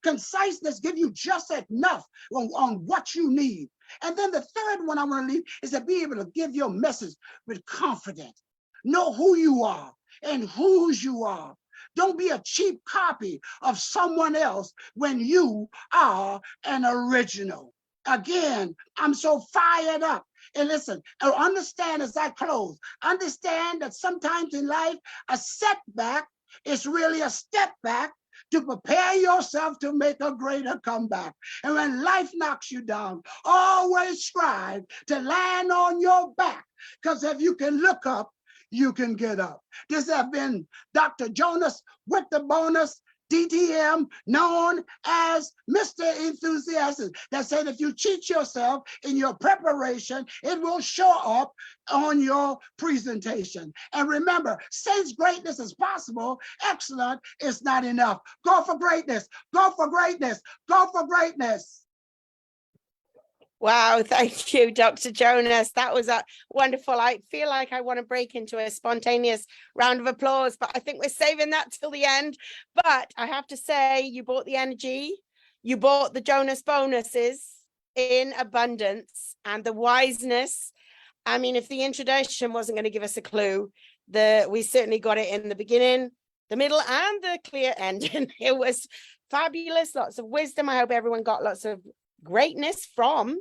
Conciseness gives you just enough on what you need. And then the third one I want to leave is to be able to give your message with confidence. Know who you are and whose you are. Don't be a cheap copy of someone else when you are an original. Again, I'm so fired up. And listen, understand as I close, understand that sometimes in life, a setback is really a step back to prepare yourself to make a greater comeback. And when life knocks you down, always strive to land on your back, because if you can look up, you can get up. This has been Dr. Jonas with the bonus, DTM, known as Mr. Enthusiastic, that said if you cheat yourself in your preparation, it will show up on your presentation. And remember, since greatness is possible, excellent is not enough. Go for greatness, go for greatness, go for greatness. Wow, thank you, Dr. Jonas. That was wonderful. I feel like I want to break into a spontaneous round of applause, but I think we're saving that till the end. But I have to say, you brought the energy, you brought the Jonas bonuses in abundance, and the wiseness. I mean, if the introduction wasn't going to give us a clue, we certainly got it in the beginning, the middle, and the clear ending. It was fabulous, lots of wisdom. I hope everyone got lots of greatness from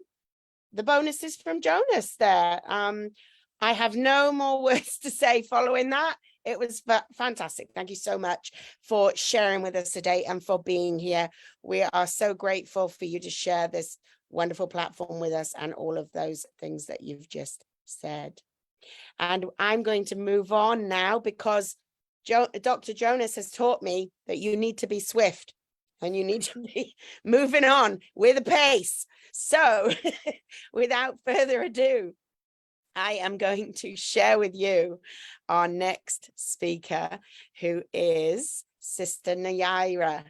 the bonuses from Jonas there. I have no more words to say following that. It was fantastic. Thank you so much for sharing with us today and for being here. We are so grateful for you to share this wonderful platform with us and all of those things that you've just said. And I'm going to move on now because Dr. Jonas has taught me that you need to be swift. And you need to be moving on with a pace. So without further ado, I am going to share with you our next speaker, who is Sister Nayyirah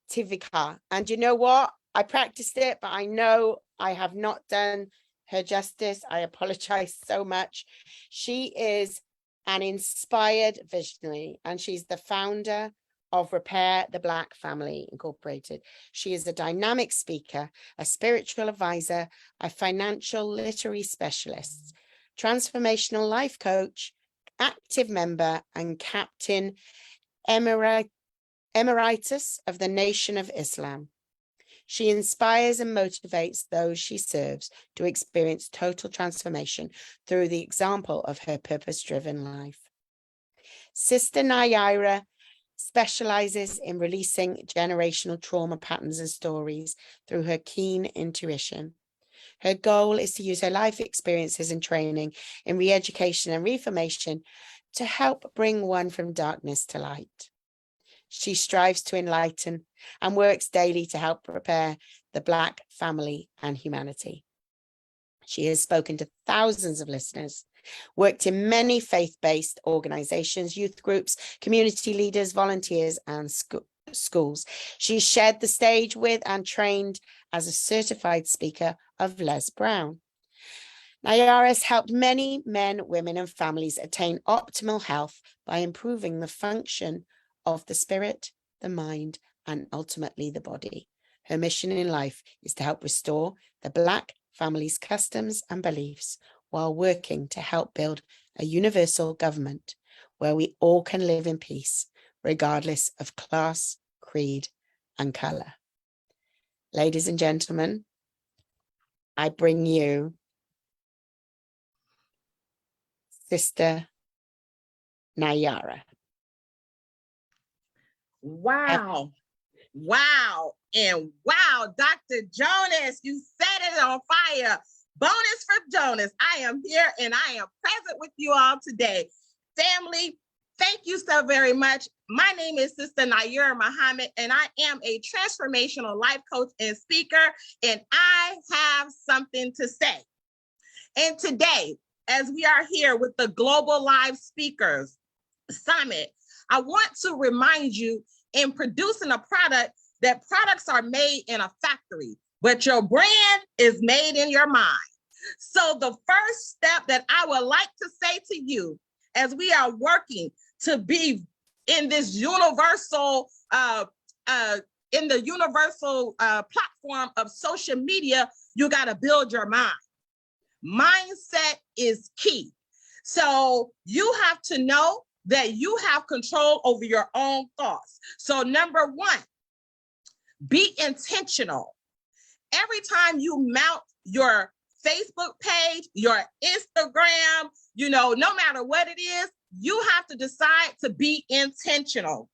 Tivica. And you know what? I practiced it, but I know I have not done her justice. I apologize so much. She is an inspired visionary, and she's the founder of Repair the Black Family Incorporated. She is a dynamic speaker, a spiritual advisor, a financial literary specialist, transformational life coach, active member, and captain emeritus of the Nation of Islam. She inspires and motivates those she serves to experience total transformation through the example of her purpose-driven life. Sister Nayyirah specializes in releasing generational trauma patterns and stories through her keen intuition. Her goal is to use her life experiences and training in re-education and reformation to help bring one from darkness to light. She strives to enlighten and works daily to help prepare the Black family and humanity. She has spoken to thousands of listeners, worked in many faith-based organizations, youth groups, community leaders, volunteers, and schools. She shared the stage with and trained as a certified speaker of Les Brown. Nayyirah has helped many men, women, and families attain optimal health by improving the function of the spirit, the mind, and ultimately the body. Her mission in life is to help restore the Black family's customs and beliefs while working to help build a universal government where we all can live in peace, regardless of class, creed, and color. Ladies and gentlemen, I bring you Sister Nayyirah. Wow. Wow. And wow, Dr. Jonas, you set it on fire. Bonus for Jonas. I am here and I am present with you all today. Family, thank you so very much. My name is Sister Nayyirah Muhammad, and I am a transformational life coach and speaker, and I have something to say. And today, as we are here with the Global Live Speakers Summit, I want to remind you, in producing a product, that products are made in a factory, but your brand is made in your mind. So the first step that I would like to say to you, as we are working to be in this universal, platform of social media, you got to build your mind. Mindset is key. So you have to know that you have control over your own thoughts. So number one, be intentional. Every time you mount your Facebook page, your Instagram, no matter what it is, you have to decide to be intentional.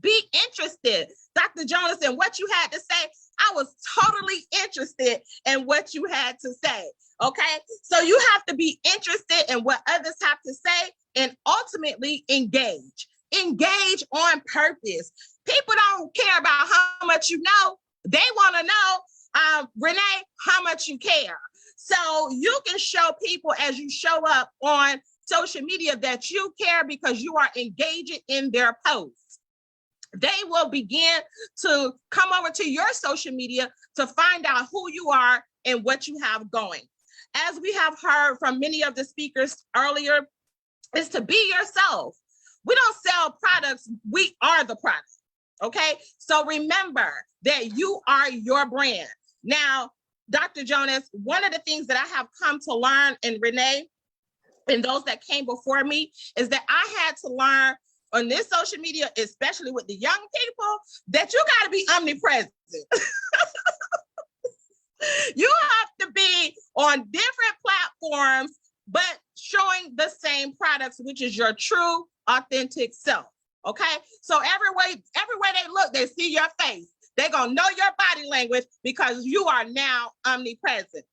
Be interested. Dr. Jonas, in what you had to say, I was totally interested in what you had to say. Okay, so you have to be interested in what others have to say and ultimately engage. Engage on purpose. People don't care about how much you know. They want to know, Renee, how much you care. So you can show people as you show up on social media that you care because you are engaging in their posts. They will begin to come over to your social media to find out who you are and what you have going. As we have heard from many of the speakers earlier, is to be yourself. We don't sell products, we are the product, okay? So remember that you are your brand. Now, Dr. Jonas, one of the things that I have come to learn, and Renee, and those that came before me, is that I had to learn on this social media, especially with the young people, that you got to be omnipresent. You have to be on different platforms, but showing the same products, which is your true, authentic self. Okay, so everywhere they look, they see your face. They're gonna know your body language because you are now omnipresent.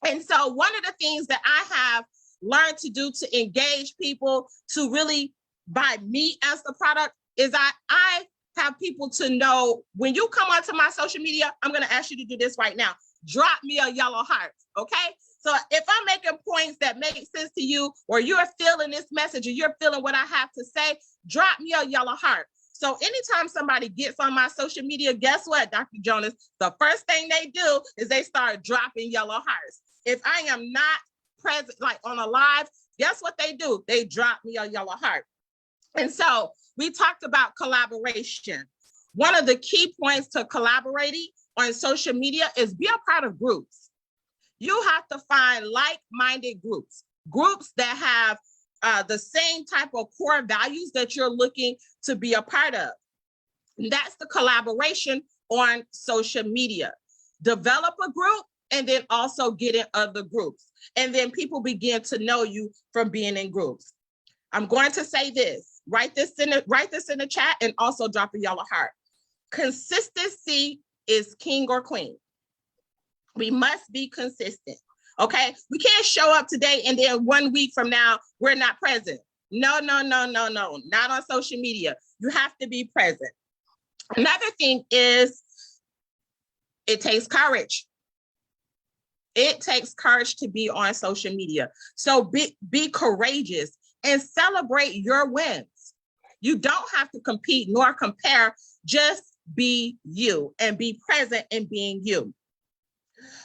And so one of the things that I have learned to do to engage people to really buy me as the product is I have people to know, when you come onto my social media, I'm gonna ask you to do this right now. Drop me a yellow heart, okay? So if I'm making points that make sense to you, or you're feeling this message, or you're feeling what I have to say, drop me a yellow heart. So anytime somebody gets on my social media, guess what, Dr. Jonas? The first thing they do is they start dropping yellow hearts. If I am not present, like on a live, guess what they do? They drop me a yellow heart. And so we talked about collaboration. One of the key points to collaborating on social media is be a part of groups. You have to find like-minded groups that have the same type of core values that you're looking to be a part of. And that's the collaboration on social media. Develop a group and then also get in other groups. And then people begin to know you from being in groups. I'm going to say this, write this in the chat and also drop a yellow heart. Consistency is king or queen. We must be consistent, okay? We can't show up today and then 1 week from now, we're not present. No, not on social media. You have to be present. Another thing is, it takes courage. It takes courage to be on social media. So be courageous and celebrate your wins. You don't have to compete nor compare, just be you and be present in being you.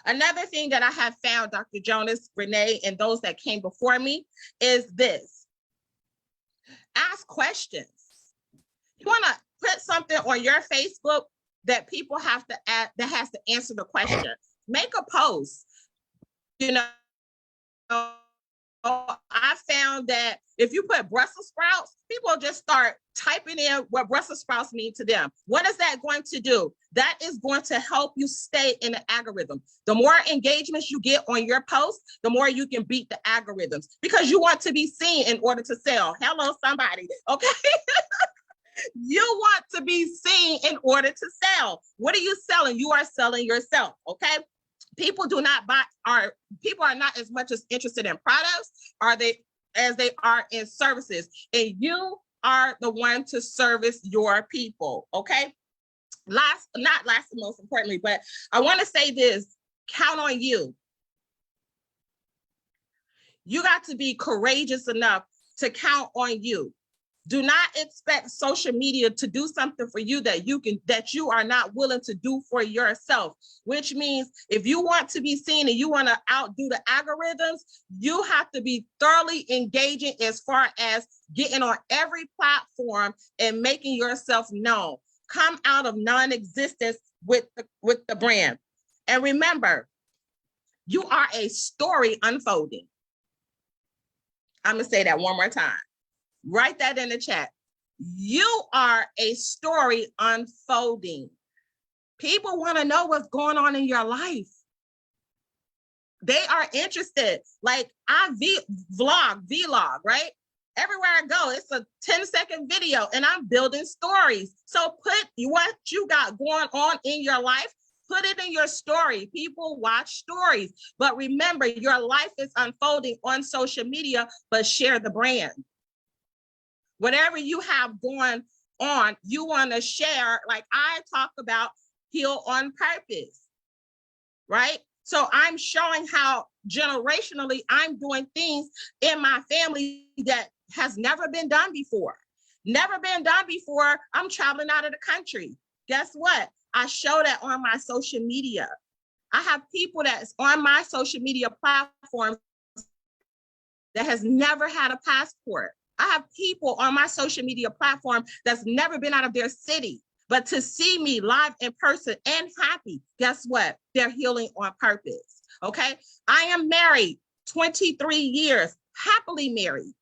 Another thing that I have found, Dr. Jonas, Renee, and those that came before me is this. Ask questions. You want to put something on your Facebook that people have to add, that has to answer the question. Make a post. I found that if you put Brussels sprouts, people just start typing in what Brussels sprouts mean to them. What is that going to do? That is going to help you stay in the algorithm. The more engagements you get on your post, the more you can beat the algorithms, because you want to be seen in order to sell. Hello, somebody, okay? You want to be seen in order to sell. What are you selling? You are selling yourself, okay? People are not as much as interested in products as they are in services. And you are the one to service your people, okay? Not last and most importantly, but I want to say this, count on you. You got to be courageous enough to count on you. Do not expect social media to do something for you that you are not willing to do for yourself, which means if you want to be seen and you want to outdo the algorithms, you have to be thoroughly engaging as far as getting on every platform and making yourself known. Come out of non-existence with the brand. And remember, you are a story unfolding. I'm going to say that one more time. Write that in the chat. You are a story unfolding. People want to know what's going on in your life. They are interested. Like I vlog, right? Everywhere I go, it's a 10-second video and I'm building stories. So put what you got going on in your life, put it in your story. People watch stories. But remember, your life is unfolding on social media, but share the brand. Whatever you have going on, you want to share, like I talk about heal on purpose, right? So I'm showing how generationally I'm doing things in my family that has never been done before. Never been done before. I'm traveling out of the country. Guess what? I show that on my social media. I have people that's on my social media platform that has never had a passport. I have people on my social media platform that's never been out of their city, but to see me live in person and happy, guess what? They're healing on purpose, okay? I am married 23 years, happily married.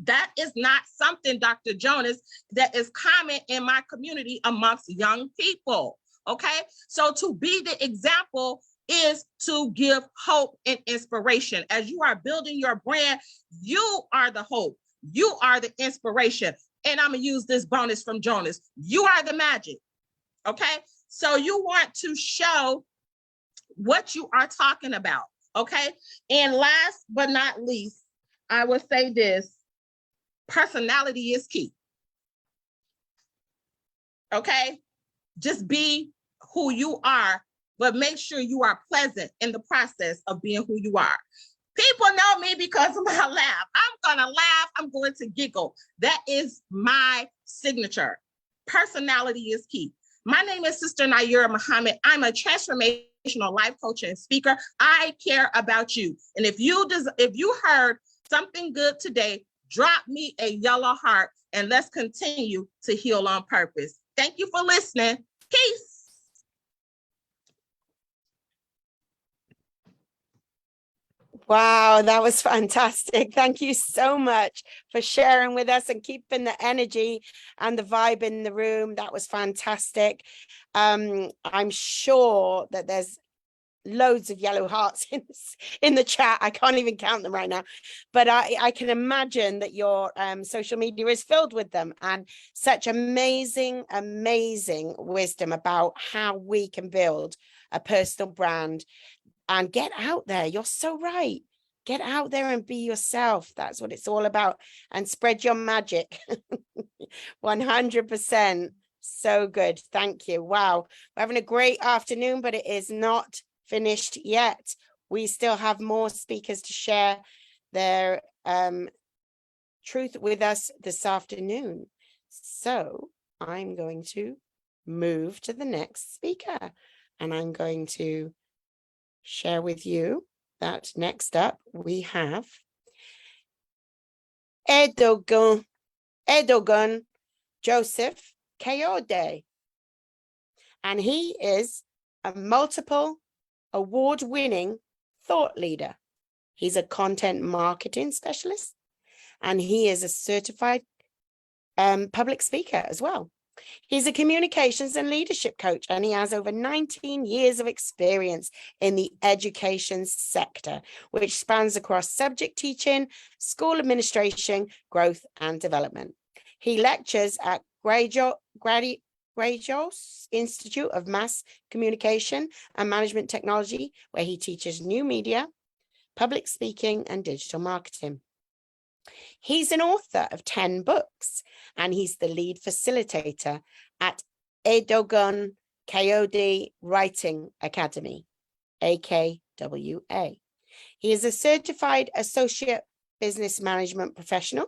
That is not something, Dr. Jonas, that is common in my community amongst young people, okay? So to be the example is to give hope and inspiration. As you are building your brand, you are the hope. You are the inspiration. And I'm going to use this bonus from Jonas. You are the magic. Okay. So you want to show what you are talking about. Okay. And last but not least, I will say this: personality is key. Okay. Just be who you are, but make sure you are pleasant in the process of being who you are. People know me because of my laugh. I'm going to laugh. I'm going to giggle. That is my signature. Personality is key. My name is Sister Nayyirah Muhammad. I'm a transformational life coach and speaker. I care about you. And if you heard something good today, drop me a yellow heart and let's continue to heal on purpose. Thank you for listening. Peace. Wow, that was fantastic. Thank you so much for sharing with us and keeping the energy and the vibe in the room. That was fantastic. I'm sure that there's loads of yellow hearts in the chat. I can't even count them right now, but I can imagine that your social media is filled with them, and such amazing wisdom about how we can build a personal brand and get out there. You're so right. Get out there and be yourself. That's what it's all about. And spread your magic. 100%. So good. Thank you. Wow. We're having a great afternoon, but it is not finished yet. We still have more speakers to share their truth with us this afternoon. So I'm going to move to the next speaker, and I'm going to share with you that next up we have Adeogun Joseph Kayode, and he is a multiple award-winning thought leader. He's a content marketing specialist, and he is a certified public speaker as well. He's a communications and leadership coach, and he has over 19 years of experience in the education sector, which spans across subject teaching, school administration, growth and development. He lectures at Gradio's Institute of Mass Communication and Management Technology, where he teaches new media, public speaking, and digital marketing. He's an author of 10 books, and he's the lead facilitator at Adeogun Kayode Writing Academy, AKWA. He is a certified associate business management professional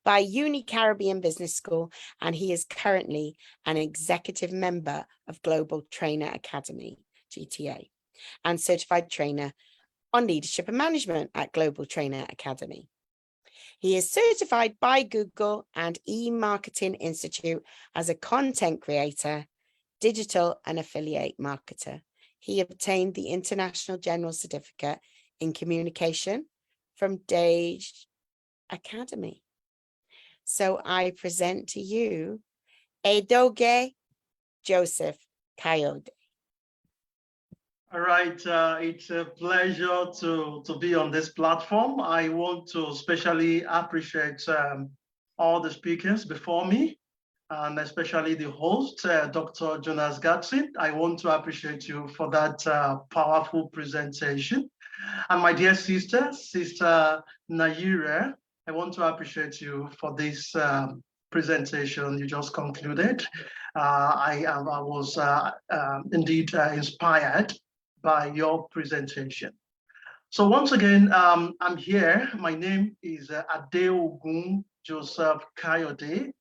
by Uni Caribbean Business School, and he is currently an executive member of Global Trainer Academy, GTA, and certified trainer on leadership and management at Global Trainer Academy. He is certified by Google and eMarketing Institute as a content creator, digital and affiliate marketer. He obtained the International General Certificate in Communication from Dage Academy. So I present to you Adeogun Joseph Kayode. All right, it's a pleasure to be on this platform. I want to especially appreciate all the speakers before me, and especially the host, Dr. Jonas Gadson. I want to appreciate you for that powerful presentation. And my dear sister, Sister Nayyirah, I want to appreciate you for this presentation you just concluded. I was indeed inspired by your presentation. So once again, I'm here. My name is Adeogun Joseph Kayode.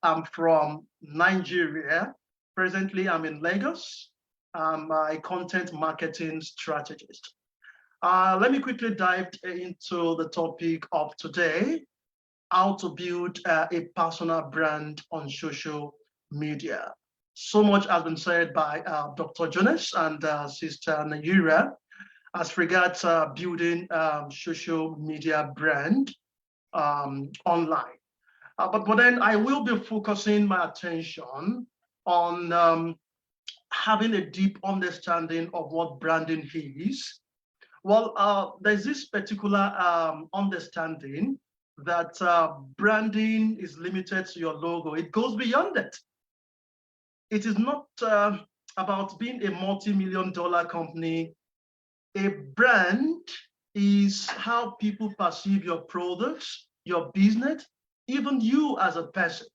I'm from Nigeria. Presently, I'm in Lagos. I'm a content marketing strategist. Let me quickly dive into the topic of today, how to build a personal brand on social media. So much has been said by Dr. Jonas and Sister Nayyirah as regards building social media brand online. But then I will be focusing my attention on having a deep understanding of what branding is. Well, there's this particular understanding that branding is limited to your logo. It goes beyond it. It is not about being a multi-million-dollar company. A brand is how people perceive your products, your business, even you as a person.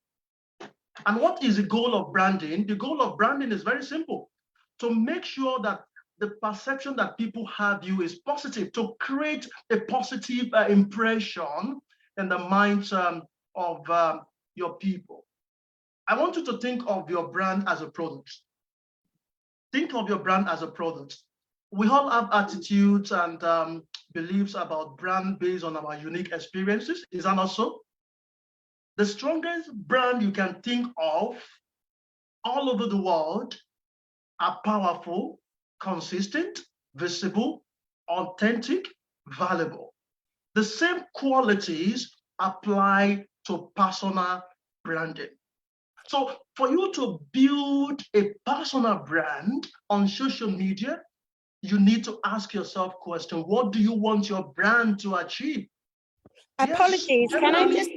And what is the goal of branding? The goal of branding is very simple: to make sure that the perception that people have you is positive, to create a positive impression in the minds of your people. I want you to think of your brand as a product. Think of your brand as a product. We all have attitudes and beliefs about brand based on our unique experiences. Is that not so? The strongest brand you can think of all over the world are powerful, consistent, visible, authentic, valuable. The same qualities apply to personal branding. So for you to build a personal brand on social media, you need to ask yourself a question: what do you want your brand to achieve? Apologies, yes,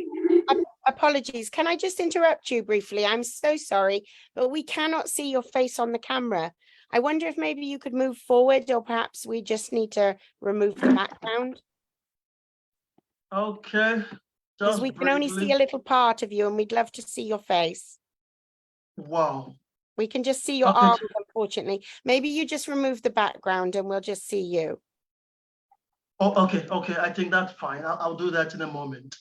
apologies, can I just interrupt you briefly? I'm so sorry, but we cannot see your face on the camera. I wonder if maybe you could move forward, or perhaps we just need to remove the background. Okay. Because we can only see a little part of you and we'd love to see your face. Wow. We can just see your arms, unfortunately. Maybe you just remove the background and we'll just see you. Oh, okay. I think that's fine. I'll do that in a moment.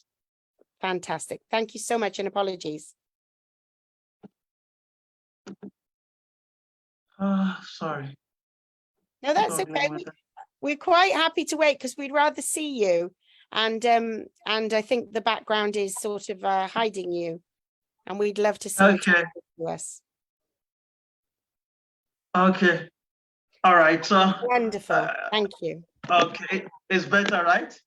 Fantastic. Thank you so much, and apologies. Sorry. No, that's okay. We're quite happy to wait because we'd rather see you. And I think the background is sort of hiding you. And we'd love to see you talk to us. Okay. All right. So wonderful. Thank you. Okay. It's better, right?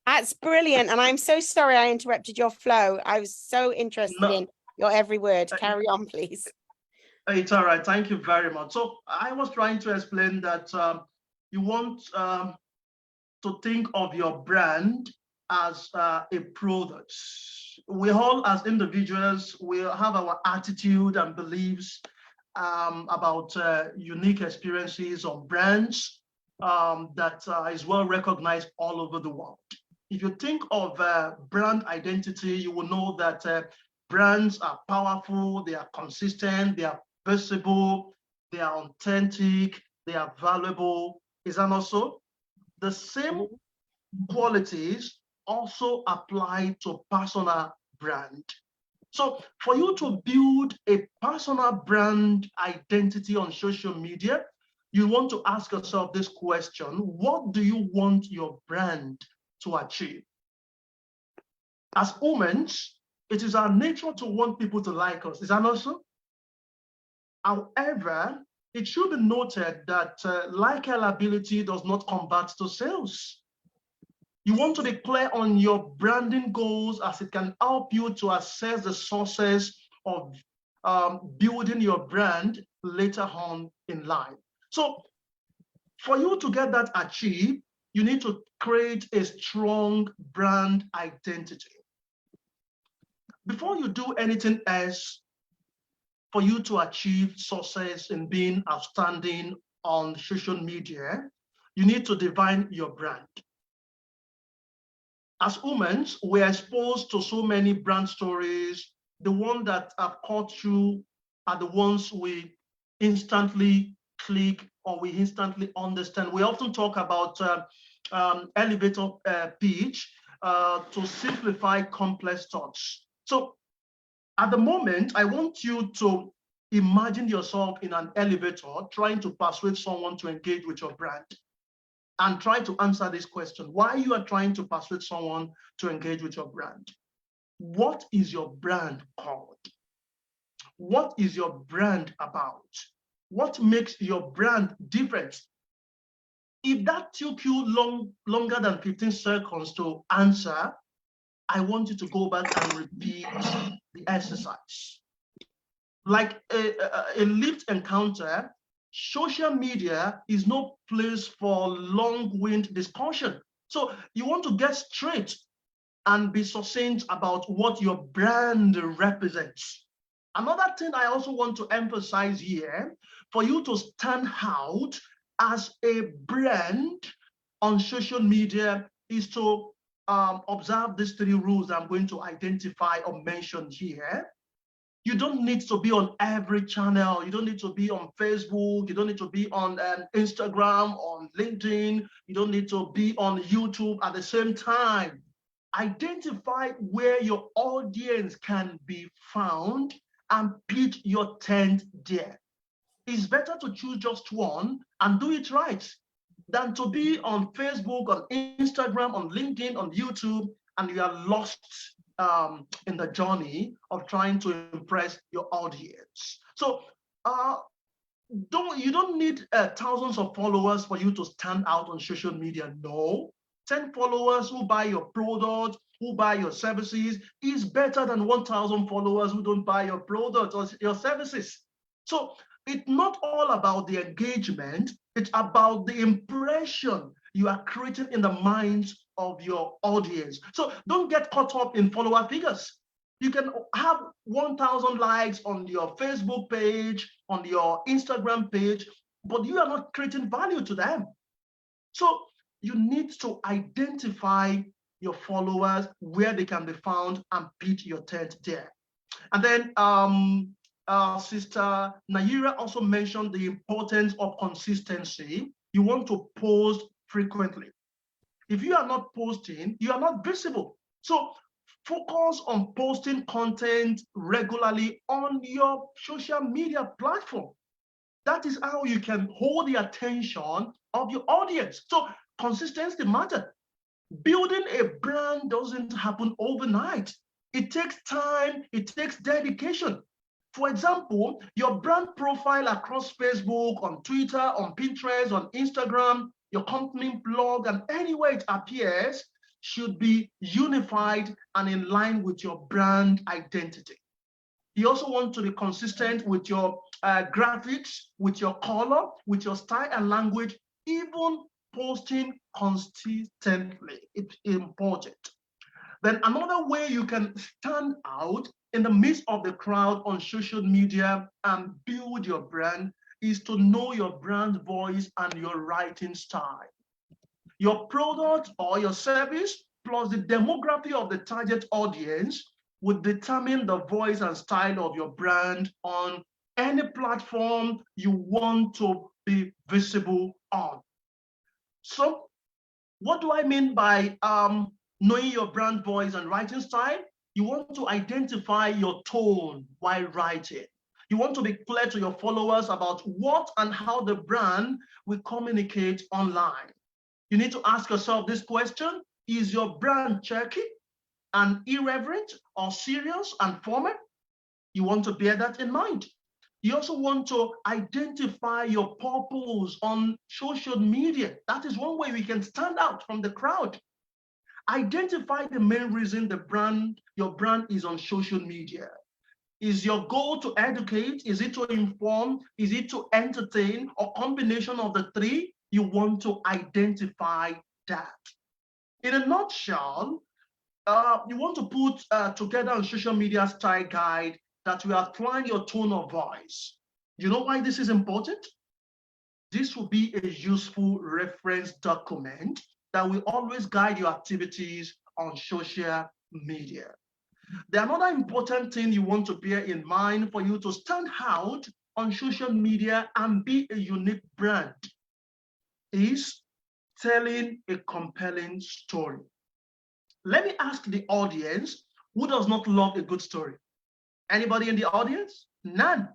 That's brilliant. And I'm so sorry I interrupted your flow. I was so interested in your every word. Carry on, please. It's all right. Thank you very much. So I was trying to explain that you want to think of your brand as a product. We all, as individuals, will have our attitude and beliefs about unique experiences of brands that is well recognized all over the world. If you think of brand identity, you will know that brands are powerful, they are consistent, they are visible, they are authentic, they are valuable. Is that not so? The same qualities also apply to personal brand. So for you to build a personal brand identity on social media, you want to ask yourself this question: what do you want your brand to achieve? As humans, it is our nature to want people to like us. Is that not so? However, it should be noted that likability does not convert to sales. You want to be clear on your branding goals, as it can help you to assess the sources of building your brand later on in life. So for you to get that achieved, you need to create a strong brand identity. Before you do anything else, for you to achieve success in being outstanding on social media, you need to define your brand. As humans, we're exposed to so many brand stories. The ones that have caught you are the ones we instantly click or we instantly understand. We often talk about elevator pitch to simplify complex thoughts. So at the moment, I want you to imagine yourself in an elevator trying to persuade someone to engage with your brand. And try to answer this question: why you are trying to persuade someone to engage with your brand? What is your brand called? What is your brand about? What makes your brand different? If that took you longer than 15 seconds to answer, I want you to go back and repeat the exercise. Like a lift encounter, social media is no place for long-winded discussion. So you want to get straight and be succinct about what your brand represents. Another thing I also want to emphasize here, for you to stand out as a brand on social media, is to observe these 3 rules I'm going to identify or mention here. You don't need to be on every channel. You don't need to be on Facebook. You don't need to be on Instagram, on LinkedIn. You don't need to be on YouTube at the same time. Identify where your audience can be found and pitch your tent there. It's better to choose just one and do it right than to be on Facebook, on Instagram, on LinkedIn, on YouTube, and you are lost in the journey of trying to impress your audience. So you don't need thousands of followers for you to stand out on social media. No, 10 followers who buy your product, who buy your services, is better than 1,000 followers who don't buy your product or your services. So it's not all about the engagement, it's about the impression you are creating in the minds of your audience. So don't get caught up in follower figures. You can have 1,000 likes on your Facebook page, on your Instagram page, but you are not creating value to them. So you need to identify your followers, where they can be found, and pitch your tent there. And then Sister Nayyirah also mentioned the importance of consistency. You want to post frequently. If you are not posting, you are not visible. So focus on posting content regularly on your social media platform. That is how you can hold the attention of your audience. So consistency matters. Building a brand doesn't happen overnight. It takes time, it takes dedication. For example, your brand profile across Facebook, on Twitter, on Pinterest, on Instagram, your company blog, and anywhere it appears should be unified and in line with your brand identity. You also want to be consistent with your graphics, with your color, with your style and language, even posting consistently. It's important. Then another way you can stand out in the midst of the crowd on social media and build your brand is to know your brand voice and your writing style. Your product or your service plus the demography of the target audience would determine the voice and style of your brand on any platform you want to be visible on. So what do I mean by knowing your brand voice and writing style? You want to identify your tone while writing. You want to be clear to your followers about what and how the brand will communicate online. You need to ask yourself this question: is your brand jerky and irreverent or serious and formal? You want to bear that in mind. You also want to identify your purpose on social media. That is one way we can stand out from the crowd. Identify the main reason your brand is on social media. Is your goal to educate? Is it to inform? Is it to entertain? Or combination of the three? You want to identify that. In a nutshell, you want to put together on social media style guide that will outline your tone of voice. You know why this is important? This will be a useful reference document that will always guide your activities on social media. The another important thing you want to bear in mind for you to stand out on social media and be a unique brand is telling a compelling story. Let me ask the audience, who does not love a good story? Anybody in the audience? None.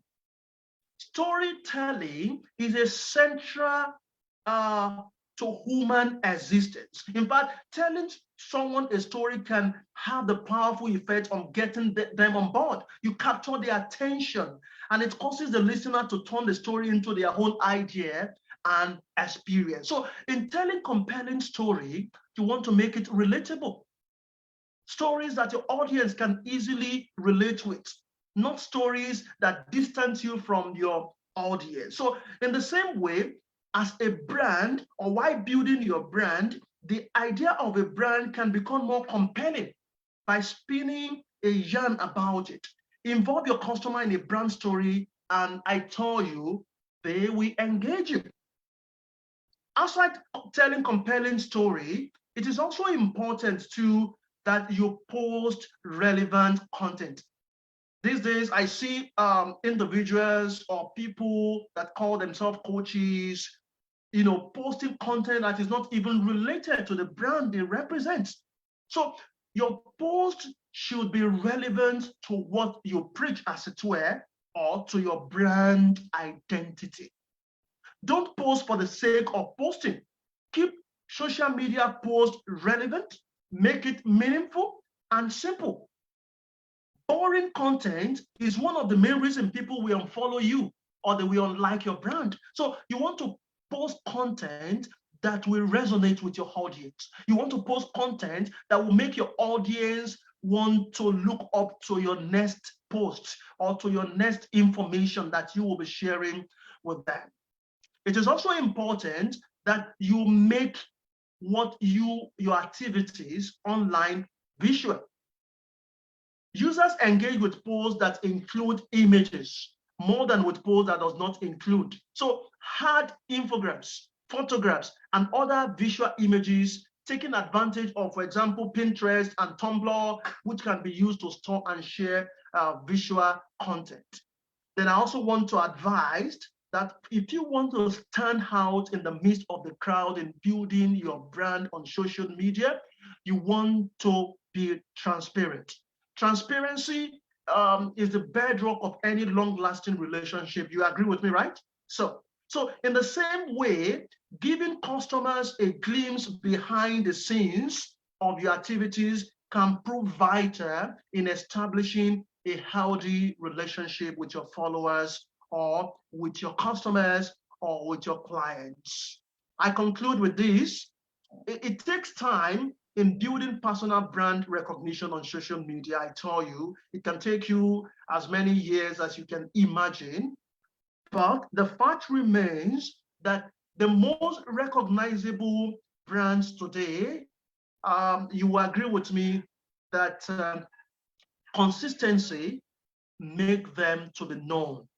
Storytelling is essential to human existence. In fact, telling someone a story can have the powerful effect on getting them on board. You capture their attention, and it causes the listener to turn the story into their own idea and experience. So in telling compelling story, you want to make it relatable. Stories that your audience can easily relate with, not stories that distance you from your audience. So in the same way, as a brand, or while building your brand, the idea of a brand can become more compelling by spinning a yarn about it. Involve your customer in a brand story, and I tell you, they will engage you. Outside telling compelling story, it is also important that you post relevant content. These days, I see individuals or people that call themselves coaches, posting content that is not even related to the brand they represent. So your post should be relevant to what you preach, as it were, or to your brand identity. Don't post for the sake of posting. Keep social media posts relevant, make it meaningful and simple. Boring content is one of the main reasons people will unfollow you or they will unlike your brand. So you want to post content that will resonate with your audience. You want to post content that will make your audience want to look up to your next post or to your next information that you will be sharing with them. It is also important that you make your activities online visual. Users engage with posts that include images more than with posts that does not include. So add infographics, photographs, and other visual images, taking advantage of, for example, Pinterest and Tumblr, which can be used to store and share visual content. Then I also want to advise that if you want to stand out in the midst of the crowd in building your brand on social media, you want to be transparent. Transparency is the bedrock of any long-lasting relationship. You agree with me, right? So in the same way, giving customers a glimpse behind the scenes of your activities can prove vital in establishing a healthy relationship with your followers or with your customers or with your clients. I conclude with this. It takes time in building personal brand recognition on social media. I tell you, it can take you as many years as you can imagine. But the fact remains that the most recognizable brands today, you will agree with me that consistency makes them to be known.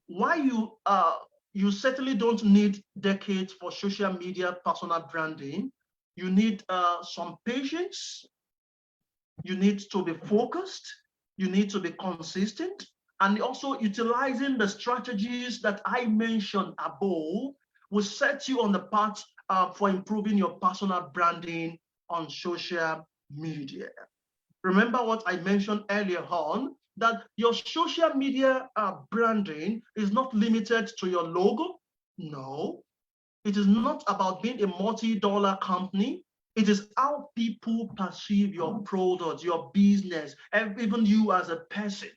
Why you certainly don't need decades for social media personal branding. You need some patience. You need to be focused. You need to be consistent. And also utilizing the strategies that I mentioned above will set you on the path for improving your personal branding on social media. Remember what I mentioned earlier on, that your social media branding is not limited to your logo. No, it is not about being a multi-dollar company. It is how people perceive your product, your business, and even you as a person.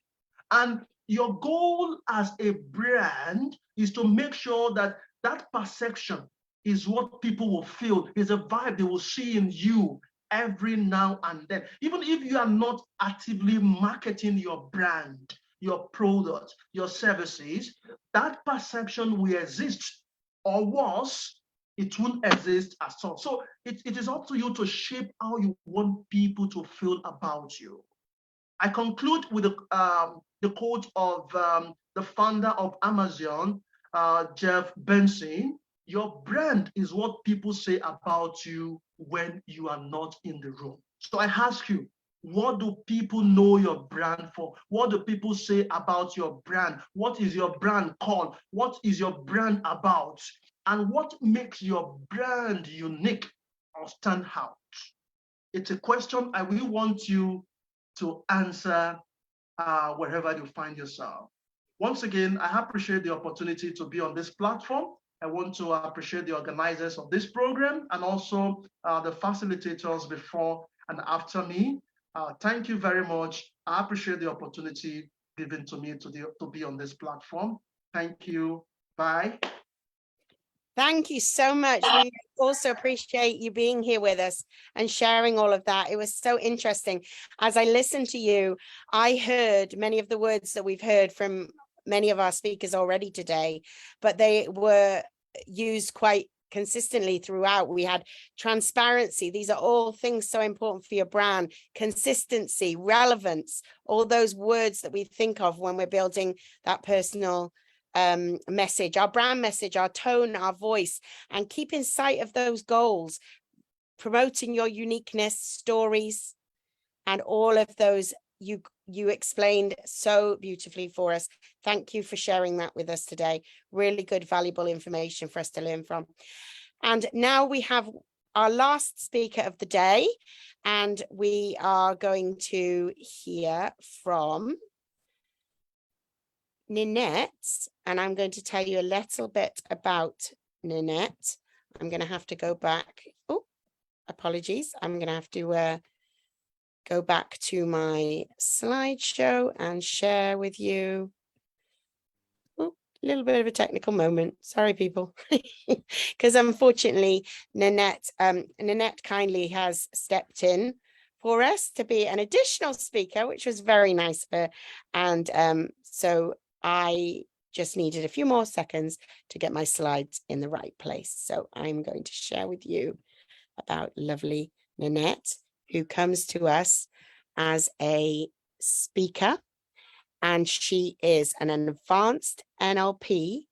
And your goal as a brand is to make sure that that perception is what people will feel, is a vibe they will see in you every now and then. Even if you are not actively marketing your brand, your product, your services, that perception will exist, or worse, it won't exist at all. So it is up to you to shape how you want people to feel about you. I conclude with the quote of the founder of Amazon, Jeff Bezos. Your brand is what people say about you when you are not in the room. So I ask you, what do people know your brand for? What do people say about your brand? What is your brand called? What is your brand about? And what makes your brand unique or stand out? It's a question I really want you to answer wherever you find yourself. Once again, I appreciate the opportunity to be on this platform. I want to appreciate the organizers of this program and also the facilitators before and after me. Thank you very much. I appreciate the opportunity given to me to be on this platform. Thank you. Bye. Thank you so much. We also appreciate you being here with us and sharing all of that. It was so interesting. As I listened to you, I heard many of the words that we've heard from many of our speakers already today, but they were used quite consistently throughout. We had transparency. These are all things so important for your brand. Consistency, relevance, all those words that we think of when we're building that personal message, our brand message, our tone, our voice, and keeping sight of those goals, promoting your uniqueness, stories, and all of those you explained so beautifully for us. Thank you for sharing that with us today. Really good, valuable information for us to learn from. And now we have our last speaker of the day, and we are going to hear from Ninette, and I'm going to tell you a little bit about Ninette. I'm going to have to go back. Oh, apologies. I'm going to have to go back to my slideshow and share with you. Oh, a little bit of a technical moment. Sorry, people, because unfortunately, Ninette kindly has stepped in for us to be an additional speaker, which was very nice of her. And so I just needed a few more seconds to get my slides in the right place. So I'm going to share with you about lovely Ninette, who comes to us as a speaker, and she is an advanced NLP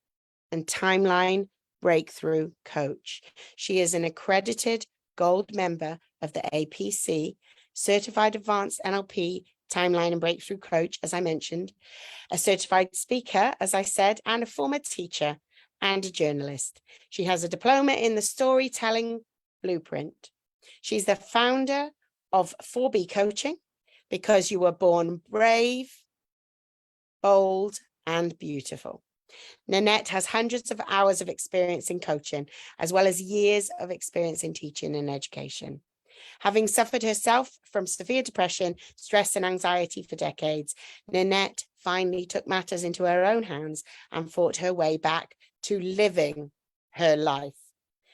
and timeline breakthrough coach. She is an accredited gold member of the APC, certified advanced NLP timeline and breakthrough coach, as I mentioned, a certified speaker, as I said, and a former teacher and a journalist. She has a diploma in the storytelling blueprint. She's the founder of 4B Coaching, because you were born brave, bold, and beautiful. Ninette has hundreds of hours of experience in coaching, as well as years of experience in teaching and education. Having suffered herself from severe depression, stress, and anxiety for decades, Ninette finally took matters into her own hands and fought her way back to living her life.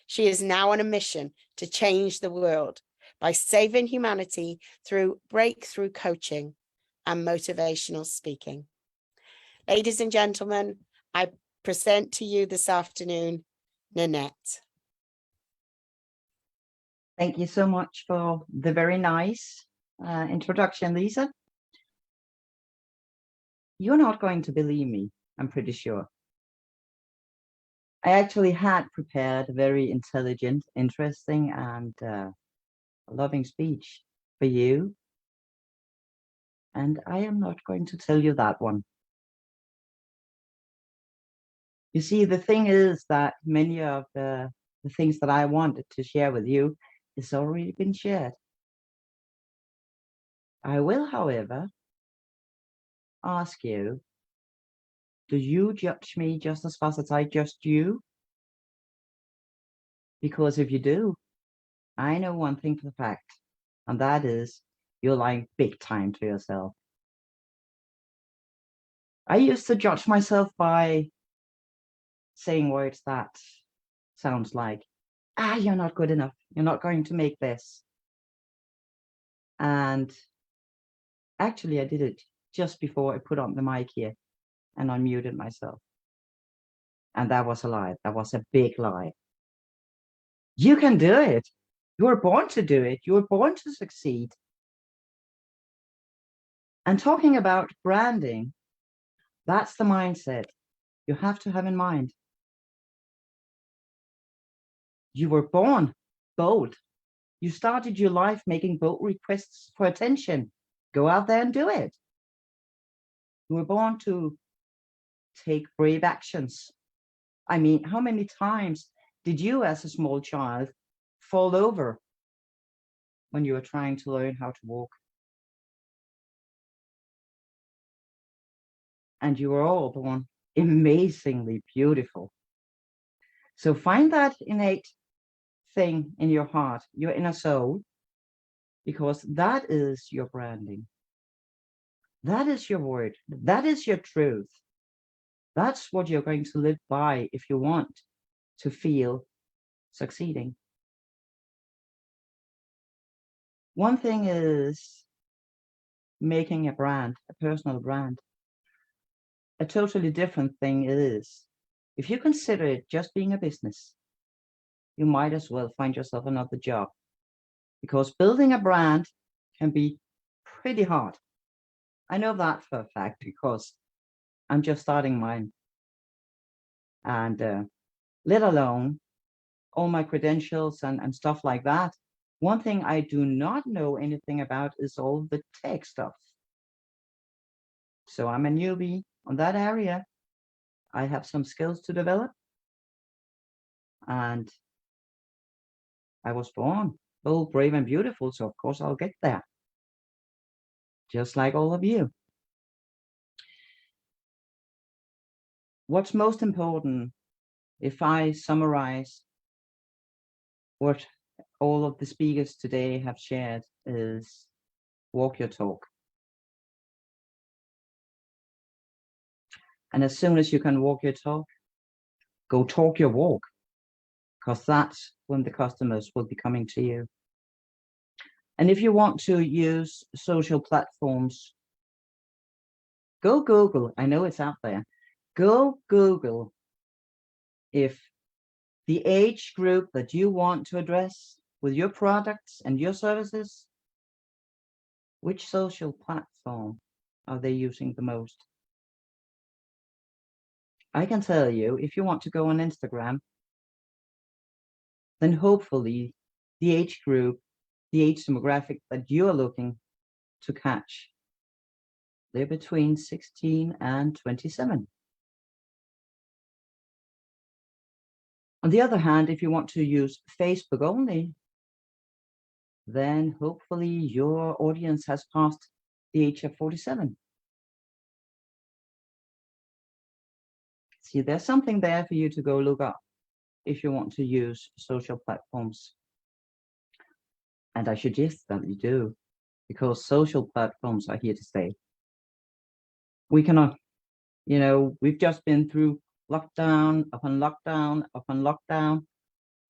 She is now on a mission to change the world by saving humanity through breakthrough coaching and motivational speaking. Ladies and gentlemen, I present to you this afternoon, Ninette. Thank you so much for the very nice introduction, Lisa. You're not going to believe me, I'm pretty sure. I actually had prepared a very intelligent, interesting, and loving speech for you. And I am not going to tell you that one. You see, the thing is that many of the things that I wanted to share with you has already been shared. I will, however, ask you, do you judge me just as fast as I judged you? Because if you do, I know one thing for the fact, and that is you're lying big time to yourself. I used to judge myself by saying words that sounds like, you're not good enough. You're not going to make this. And actually, I did it just before I put on the mic here and unmuted myself. And that was a lie. That was a big lie. You can do it. You were born to do it. You were born to succeed. And talking about branding, that's the mindset you have to have in mind. You were born bold. You started your life making bold requests for attention. Go out there and do it. You were born to take brave actions. I mean, how many times did you as a small child fall over when you were trying to learn how to walk? And you were all born amazingly beautiful. So find that innate thing in your heart, your inner soul, because that is your branding. That is your word. That is your truth. That's what you're going to live by if you want to feel succeeding. One thing is making a brand, a personal brand. A totally different thing is, if you consider it just being a business, you might as well find yourself another job, because building a brand can be pretty hard. I know that for a fact because I'm just starting mine. And let alone all my credentials and stuff like that. One thing I do not know anything about is all the tech stuff. So I'm a newbie on that area. I have some skills to develop. And I was born bold, brave, and beautiful. So of course I'll get there. Just like all of you. What's most important, if I summarize what all of the speakers today have shared, is walk your talk. And as soon as you can walk your talk, go talk your walk, because that's when the customers will be coming to you. And if you want to use social platforms, go Google. I know it's out there. Go Google if the age group that you want to address with your products and your services, which social platform are they using the most? I can tell you, if you want to go on Instagram, then hopefully the age group, the age demographic that you are looking to catch, they're between 16 and 27. On the other hand, if you want to use Facebook only, then hopefully your audience has passed the age of 47. See, there's something there for you to go look up if you want to use social platforms. And I suggest that you do, because social platforms are here to stay. We cannot, we've just been through lockdown upon lockdown upon lockdown,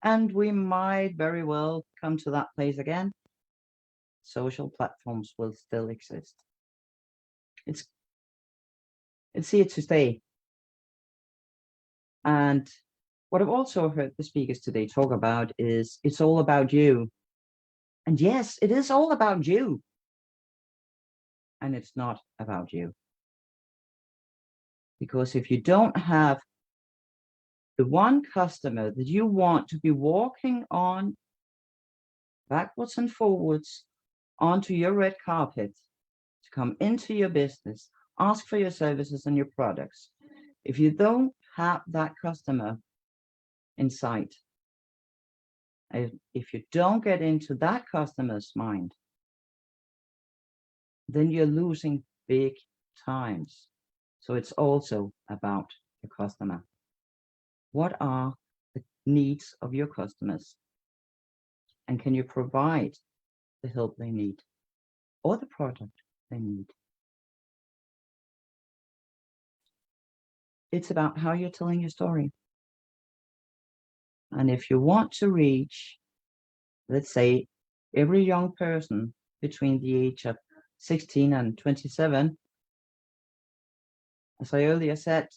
and we might very well come to that place again. Social platforms will still exist. It's here to stay. And what I've also heard the speakers today talk about is it's all about you. And yes, it is all about you. And it's not about you. Because if you don't have the one customer that you want to be walking on backwards and forwards onto your red carpet to come into your business, ask for your services and your products, if you don't have that customer in sight, if you don't get into that customer's mind, then you're losing big times. So it's also about your customer. What are the needs of your customers? And can you provide the help they need or the product they need? It's about how you're telling your story. And if you want to reach, let's say, every young person between the age of 16 and 27, as I earlier said,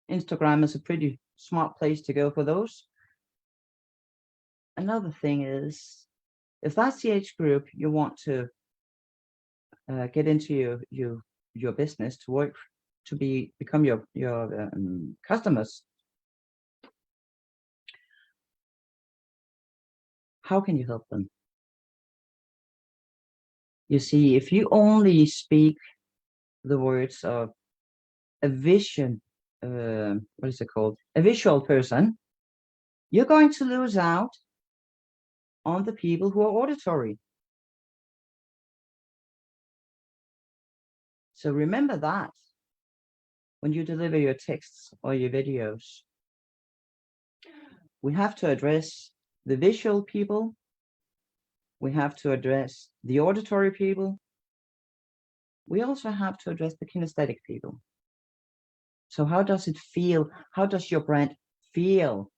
Instagram is a pretty smart place to go for those. Another thing is, if that's the age group you want to get into your business, to work, to become your customers, how can you help them? You see, if you only speak the words of a vision, what is it called? A visual person, you're going to lose out on the people who are auditory. So remember that when you deliver your texts or your videos. We have to address the visual people. We have to address the auditory people. We also have to address the kinesthetic people. So how does it feel? How does your brand feel?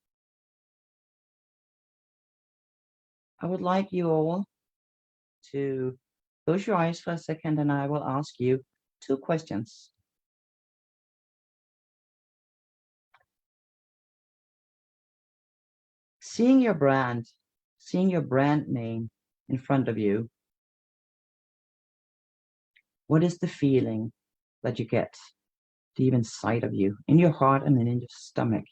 I would like you all to close your eyes for a second, and I will ask you 2 questions. Seeing your brand name in front of you, what is the feeling that you get deep inside of you, in your heart and in your stomach?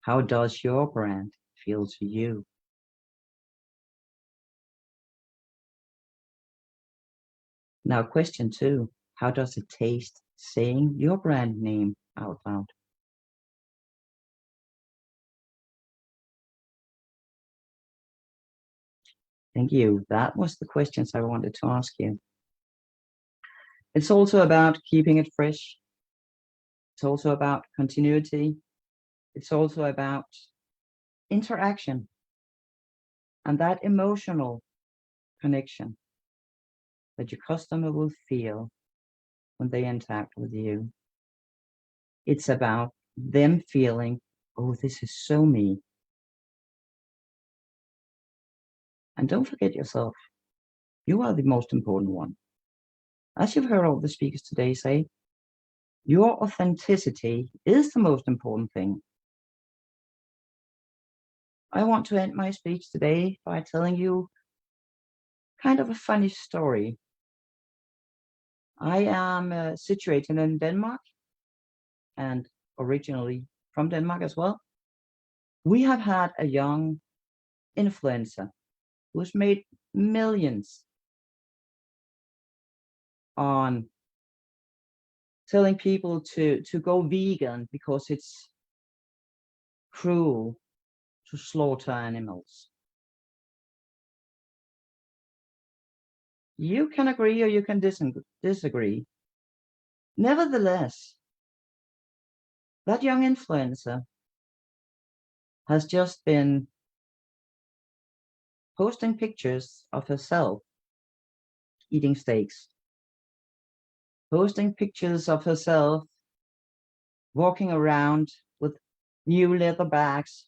How does your brand feel to you? Now, question 2, how does it taste saying your brand name out loud? Thank you. That was the questions I wanted to ask you. It's also about keeping it fresh. It's also about continuity. It's also about interaction and that emotional connection that your customer will feel when they interact with you. It's about them feeling, oh, this is so me. And don't forget yourself. You are the most important one. As you've heard all the speakers today say, your authenticity is the most important thing. I want to end my speech today by telling you kind of a funny story. I am situated in Denmark and originally from Denmark as well. We have had a young influencer who's made millions on telling people to go vegan because it's cruel to slaughter animals. You can agree or you can disagree. Nevertheless, that young influencer has just been posting pictures of herself eating steaks, posting pictures of herself walking around with new leather bags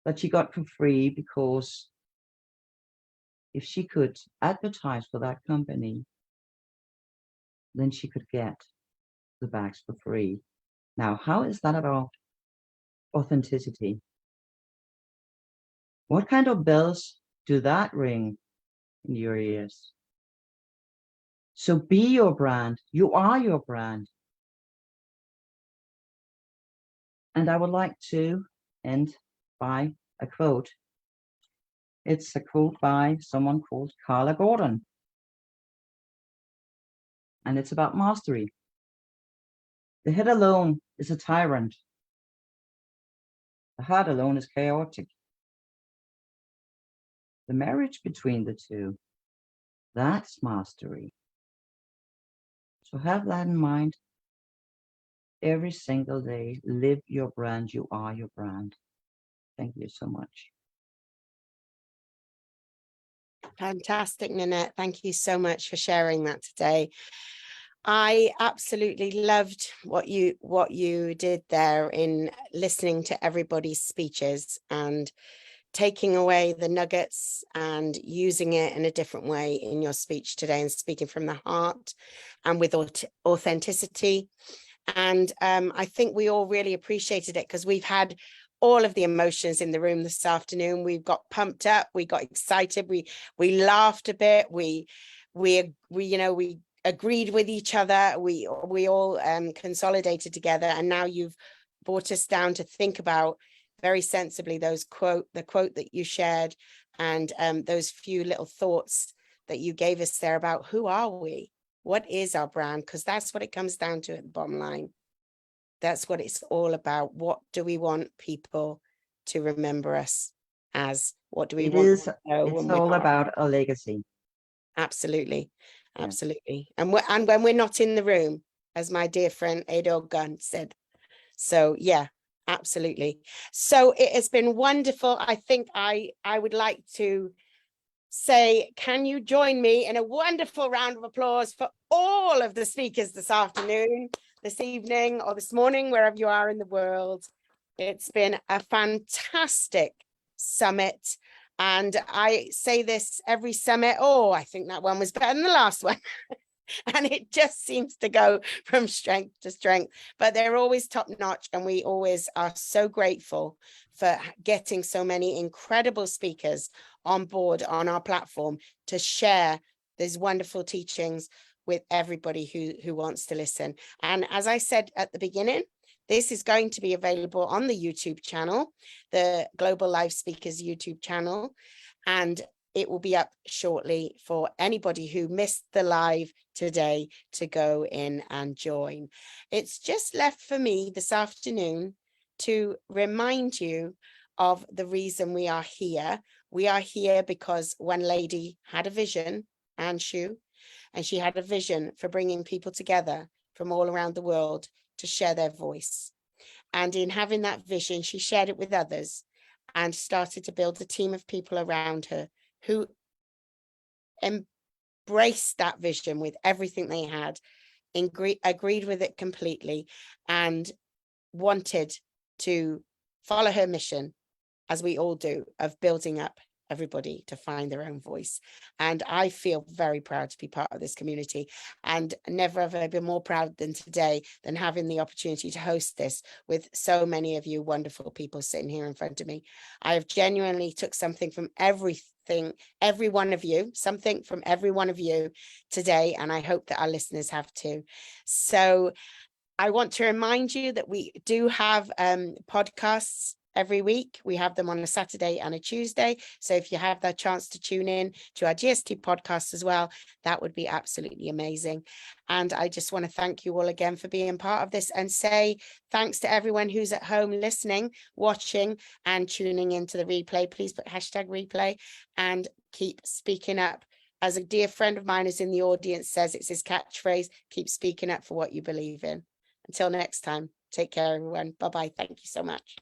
that she got for free, because if she could advertise for that company, then she could get the bags for free. Now, how is that about authenticity? What kind of bells do that ring in your ears? So be your brand. You are your brand. And I would like to end by a quote. It's a quote by someone called Carla Gordon. And it's about mastery. The head alone is a tyrant. The heart alone is chaotic. The marriage between the two, that's mastery. So have that in mind. Every single day, live your brand. You are your brand. Thank you so much. Fantastic, Ninette. Thank you so much for sharing that today. I absolutely loved what you did there in listening to everybody's speeches and taking away the nuggets and using it in a different way in your speech today and speaking from the heart and with authenticity. And I think we all really appreciated it because we've had all of the emotions in the room this afternoon. We've got pumped up, we got excited, we laughed a bit, we agreed with each other, we all consolidated together, and now you've brought us down to think about very sensibly the quote that you shared, and those few little thoughts that you gave us there about who are we, what is our brand, because that's what it comes down to at the bottom line. That's what it's all about. What do we want people to remember us as? What do we want It's to know when we're all not? about a legacy. Absolutely. Yeah. Absolutely. And when we're not in the room, as my dear friend Adeogun said. So yeah, absolutely. So it has been wonderful. I think I would like to say, can you join me in a wonderful round of applause for all of the speakers this afternoon, this evening, or this morning, wherever you are in the world. It's been a fantastic summit. And I say this every summit, oh, I think that one was better than the last one. And it just seems to go from strength to strength, but they're always top notch. And we always are so grateful for getting so many incredible speakers on board on our platform to share these wonderful teachings with everybody who wants to listen. And as I said at the beginning, this is going to be available on the YouTube channel, the Global Live Speakers YouTube channel, and it will be up shortly for anybody who missed the live today to go in and join. It's just left for me this afternoon to remind you of the reason we are here. We are here because one lady had a vision, Anshu, and she had a vision for bringing people together from all around the world to share their voice. And in having that vision, she shared it with others and started to build a team of people around her who embraced that vision with everything they had, agreed with it completely, and wanted to follow her mission, as we all do, of building up everybody to find their own voice. And I feel very proud to be part of this community, and never have I been more proud than today than having the opportunity to host this with so many of you wonderful people sitting here in front of me. I have genuinely took something from every one of you, something from every one of you today, and I hope that our listeners have too. So I want to remind you that we do have podcasts every week. We have them on a Saturday and a Tuesday. So if you have that chance to tune in to our GST podcast as well, that would be absolutely amazing. And I just want to thank you all again for being part of this, and say thanks to everyone who's at home listening, watching and tuning into the replay. Please put #replay and keep speaking up. As a dear friend of mine who's in the audience says, it's his catchphrase, keep speaking up for what you believe in. Until next time, take care, everyone. Bye-bye. Thank you so much.